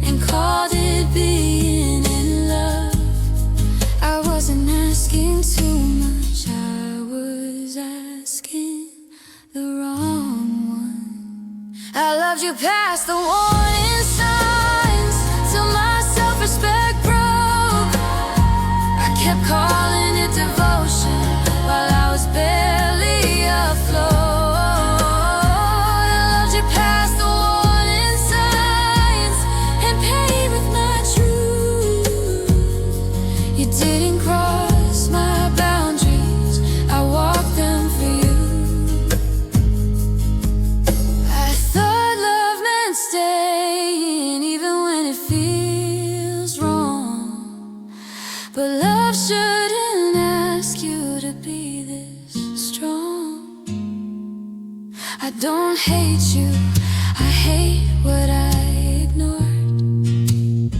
and called it being in love. I wasn't asking too much, I was asking the wrong one. I loved you past the warning signs till my self-respect broke. I kept calling it devotion while I was barely afloat. I loved you past the warning signs and paid with my truth. You didn't cross my boundaries, I walked them for you. I thought love meant staying even when it feels wrong, but love shouldn't ask you to be this strong. I don't hate you, I hate what I ignored.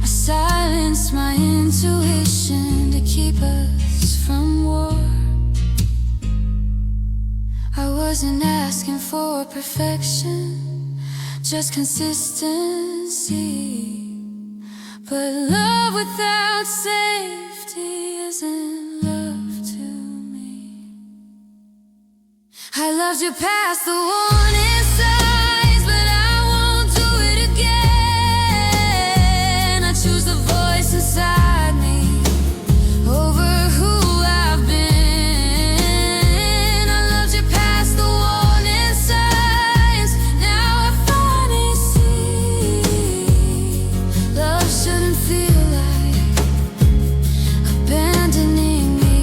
I silenced my intuition to keep us from war. I wasn't asking for perfection, just consistency. But love without safety isn't love to me. I loved you past the warning signs, but I won't do it again. I choose the voice inside me over who I've been. I loved you past the warning signs, now I finally see love shouldn't feel like abandoning me.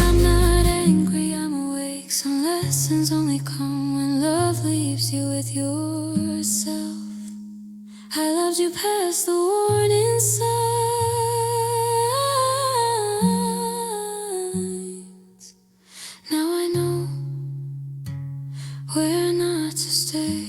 I'm not angry, I'm awake. Some lessons only come when love leaves you with yourself. I loved you past the warning signs. Now I know where not to stay.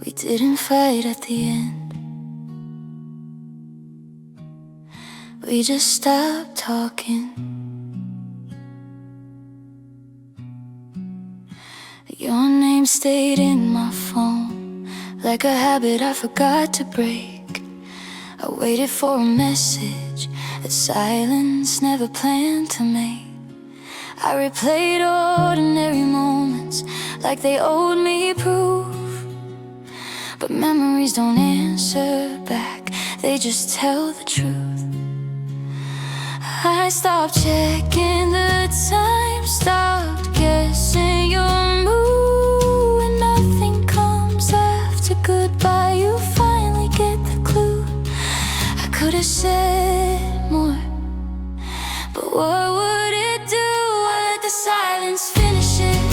We didn't fight at the end, we just stopped talking. Your name stayed in my phone like a habit I forgot to break. I waited for a message that silence never planned to make. I replayed ordinary moments like they owed me proof. But memories don't answer back, they just tell the truth. I stopped checking the time, stopped guessing your mood. When nothing comes after goodbye, you finally get the clue. I could have said more, but what would it do? I let the silence finish it.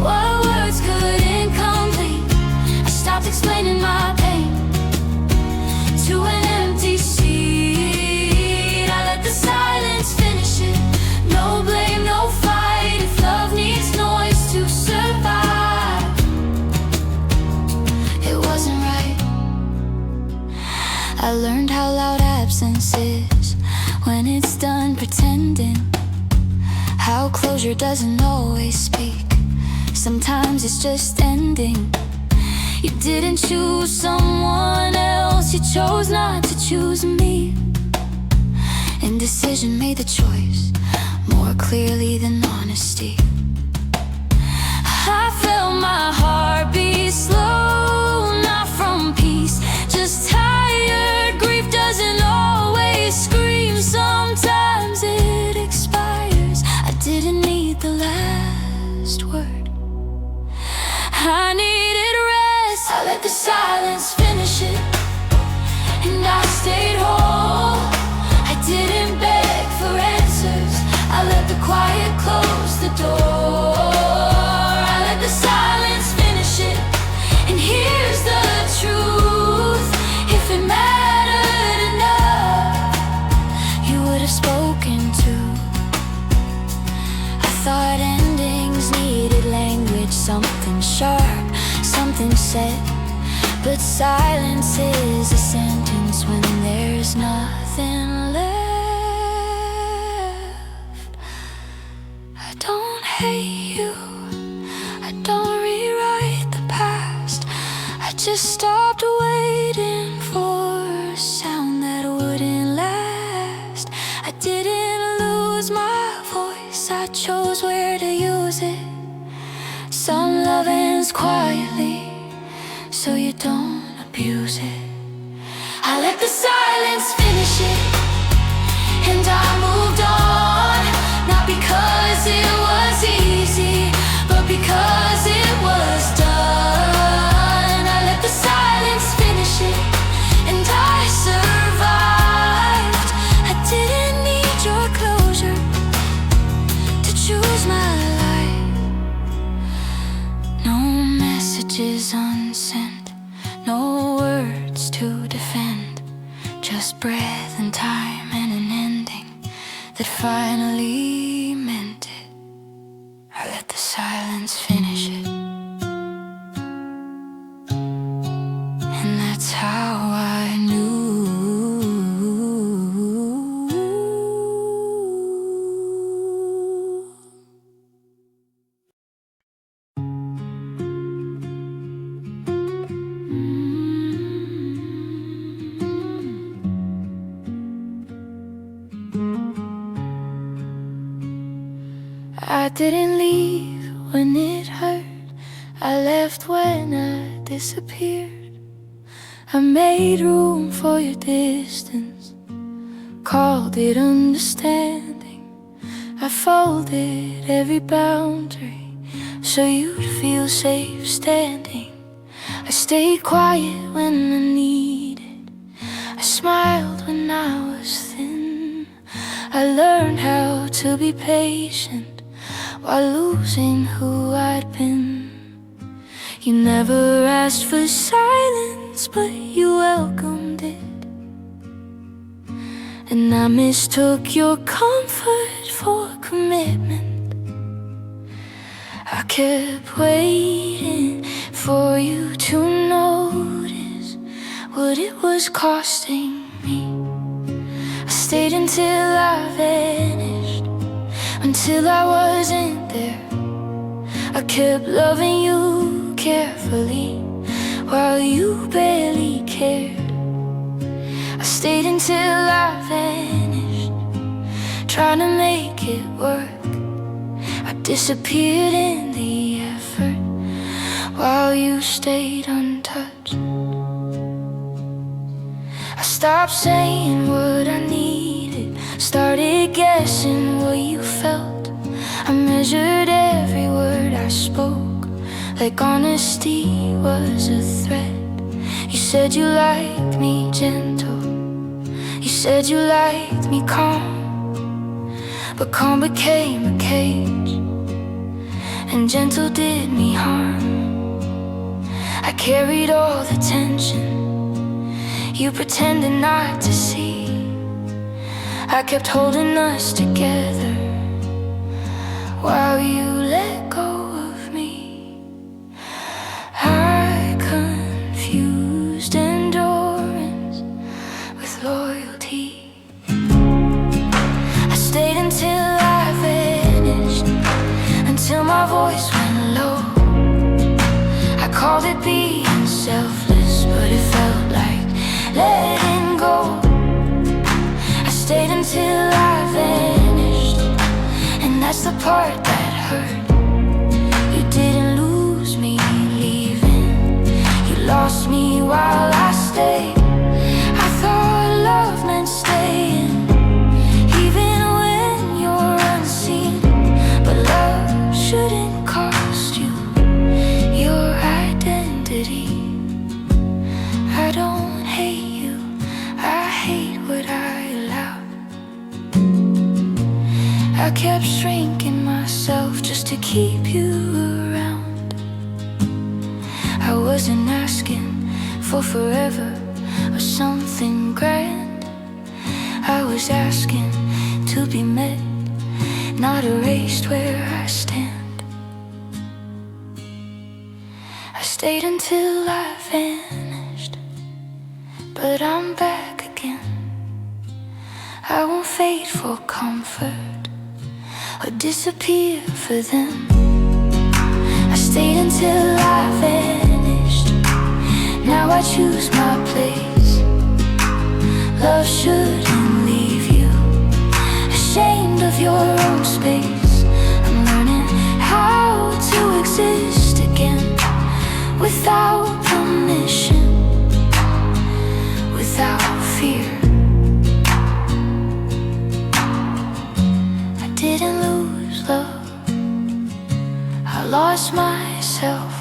What words couldn't complete? I stopped explaining my pain, absence is when it's done pretending. How closure doesn't always speak, sometimes it's just ending. You didn't choose someone else, you chose not to choose me. Indecision made the choice more clearly than honesty. I felt my heart beat slow, not from peace, just tired. Grief doesn't always scream, sometimes it expires. I didn't need the last word, I needed rest. I let the silence finish it, and I stayed whole. I didn't beg for answers, I let the quiet close the door. I let the silence finish it, and here's the truth. If it mattered enough, you would have spoken too. I thought endings needed language, something sharp, something said. But silence is a sentence when there's nothing left. I don't hate you, I don't rewrite the past. I just stopped waiting for a sound that wouldn't last. I didn't lose my voice, I chose where to use it. Some love ends quietly, so you don't abuse it. I let the silence finish it, and I moved on. Not because it was easy, but because it was done. I let the silence finish it, and I survived. I didn't need your closure to choose my life. No messages unsent, no words to defend, just breath and time and an ending that finally meant it. I let the silence finish it, and that's how I knew. I didn't leave when it hurt, I left when I disappeared. I made room for your distance, called it understanding. I folded every boundary so you'd feel safe standing. I stayed quiet when I needed, I smiled when I was thin. I learned how to be patient while losing who I'd been. You never asked for silence, but you welcomed it, and I mistook your comfort for commitment. I kept waiting for you to notice what it was costing me. I stayed until I vanished, until I wasn't there. I kept loving you carefully while you barely cared. I stayed until I vanished, trying to make it work. I disappeared in the effort while you stayed untouched. I stopped saying what I needed, started guessing what you felt. I measured every word I spoke, like honesty was a threat. You said you liked me gentle, you said you liked me calm, but calm became a cage, and gentle did me harm. I carried all the tension you pretended not to see. I kept holding us together while you let go of me. I confused endurance with loyalty. until I vanished, and that's the part that hurt. You didn't lose me leaving, you lost me while I stayed. I thought love meant staying, even when you're unseen. But love shouldn't cost you your identity. I don't hate you, I hate what I allowed. I kept shrinking myself just to keep you around. I wasn't asking for forever or something grand. I was asking to be met, not erased where I stand. I stayed until I vanished, but I'm back again. I won't fade for comfort or disappear for them. I stayed until I vanished, now I choose my place. Love shouldn't leave you ashamed of your own space. I'm learning how to exist again without permission, without fear. I didn't lose love, I lost myself,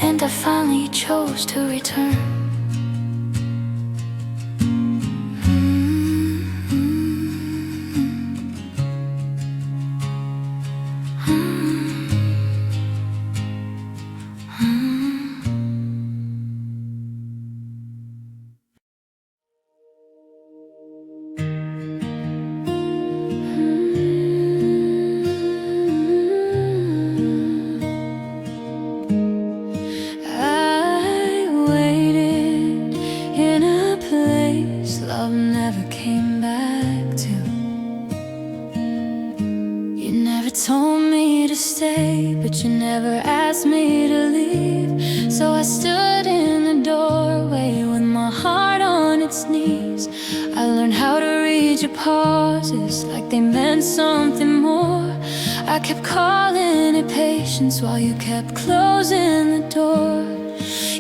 and I finally chose to return. Love never came back to. You never told me to stay, but you never asked me to leave. So I stood in the doorway with my heart on its knees. I learned how to read your pauses like they meant something more. I kept calling it patience while you kept closing the door.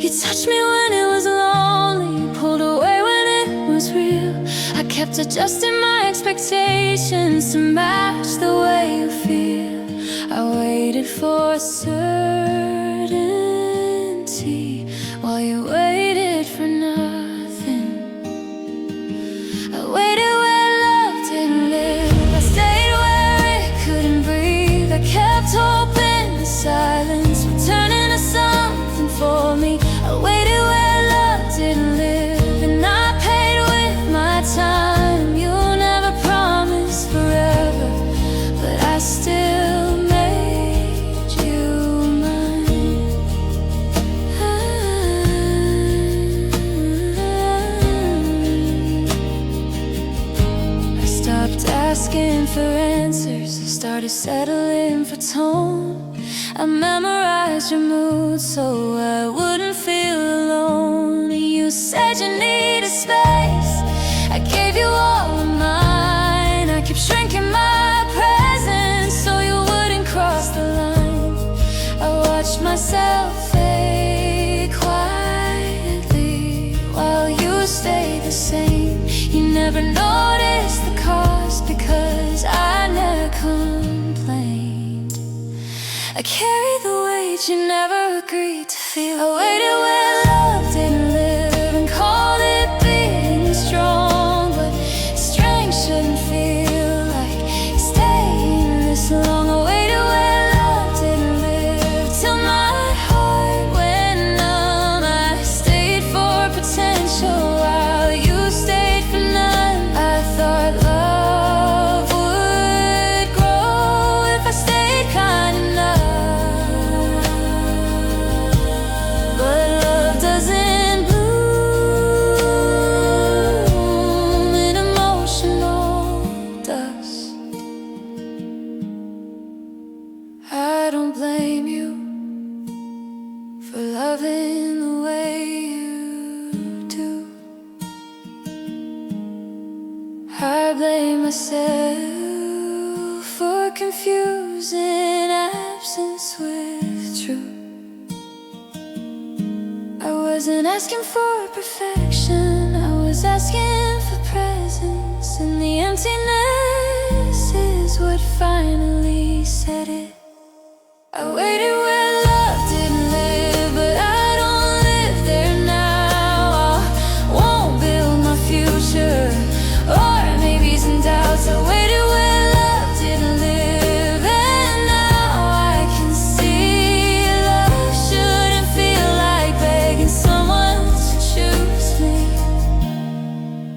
You touched me when it was lonely, pulled away when it was real. I kept adjusting my expectations to match the way you feel. I waited for certainty while you waited for nothing. I waited where love didn't live, I stayed where it couldn't breathe. I kept hoping the silence would turn into something for me. I waited where love didn't live, and I paid with my time. You never promised forever, but I still made you mine. I stopped asking for answers, I started settling for tone. I memorized your mood so I wouldn't feel alone. You said you needed space, I gave you all of mine. I kept shrinking my presence so you wouldn't cross the line. I watched myself fade quietly while you stayed the same. You never noticed the cost because I never complained. I carry the weight you never agreed to feel. I waited where love didn't live and called it being strong, but strength shouldn't feel like staying this long. I waited where love didn't live till my heart went numb. I stayed for potential while you stayed for none. I thought love would grow if I stayed kind enough, but love I blame myself for confusing absence with truth. I wasn't asking for perfection, I was asking for presence, and the emptiness is what finally said it. I waited where love didn't live, but I don't live there now. I won't build my future, or maybe some doubts. I waited where love didn't live, and now I can see love shouldn't feel like begging someone to choose me.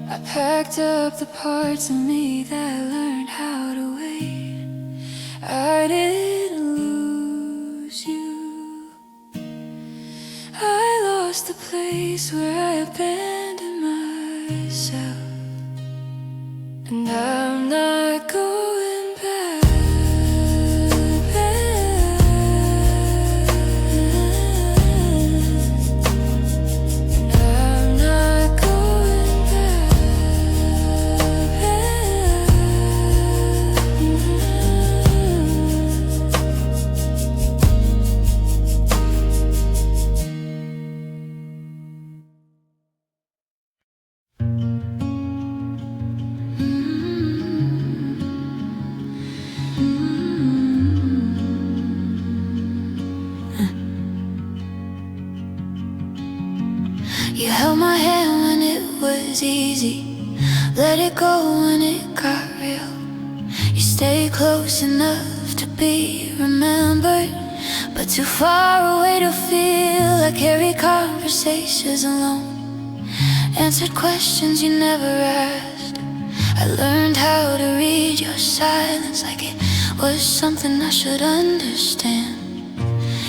I packed up the parts of me that learned how to wait. I didn't lose you. I lost the place where I abandoned myself, and I'm not going back. And I'm not going back. You held my hand when it was easy, let it go when it got real. You stayed close enough to be remembered, but too far away to feel. I carried conversations alone, answered questions you never asked. I learned how to read your silence like it was something I should understand.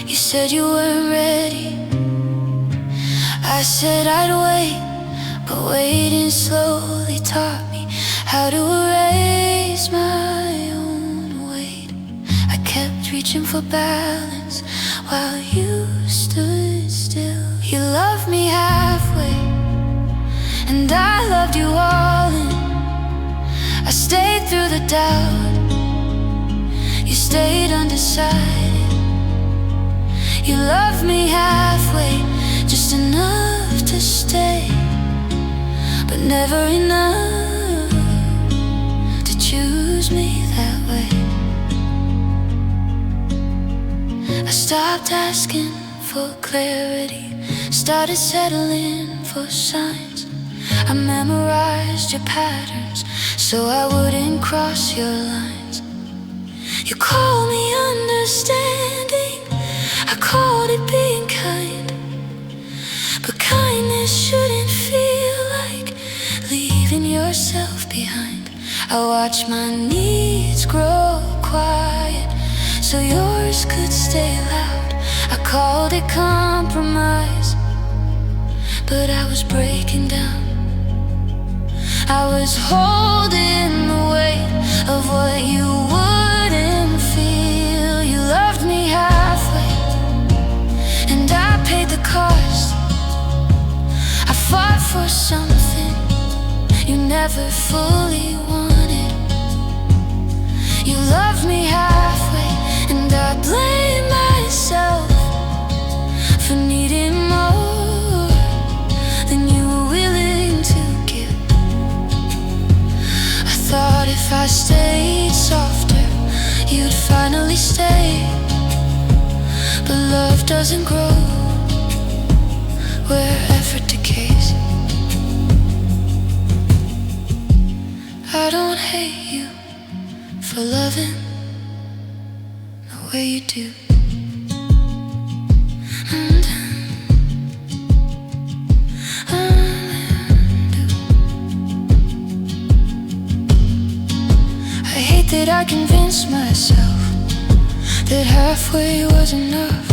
You said you weren't ready, I said I'd wait, but waiting slowly taught me how to erase my own weight. I kept reaching for balance while you stood still. You loved me halfway, and I loved you all in. I stayed through the doubt, you stayed undecided. You loved me halfway, just enough to stay, but never enough to choose me that way. I stopped asking for clarity, started settling for signs. I memorized your patterns so I wouldn't cross your lines. You called me understanding, I called it being kind. But kindness shouldn't feel like leaving yourself behind. I watched my needs grow quiet so yours could stay loud. I called it compromise, but I was breaking down. I was holding the weight of what you wouldn't feel. You loved me halfway, and I paid the cost. I fought for something you never fully wanted. You loved me halfway, and I blame myself for needing more than you were willing to give. I thought if I stayed softer, you'd finally stay. But love doesn't grow where effort decays. I don't hate you for loving the way you do. I hate that I convinced myself that halfway was enough.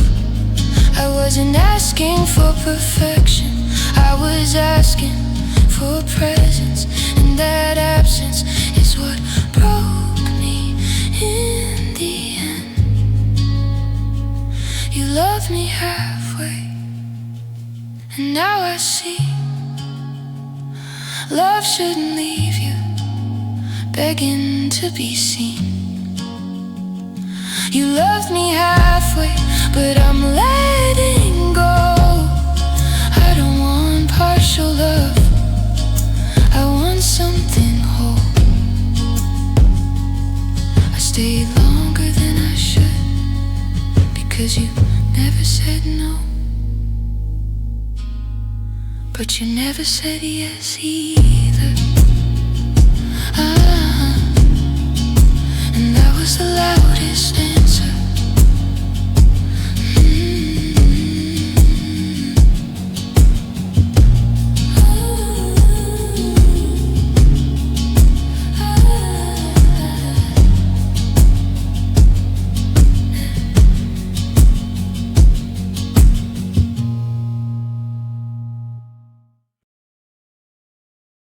I wasn't asking for perfection, I was asking for presence, and that absence is what broke me in the end. You loved me halfway, and now I see love shouldn't leave you begging to be seen. You loved me halfway, but I'm letting go. I don't want partial love, I want something whole. I stayed longer than I should, because you never said no, but you never said yes either. And that was the loudest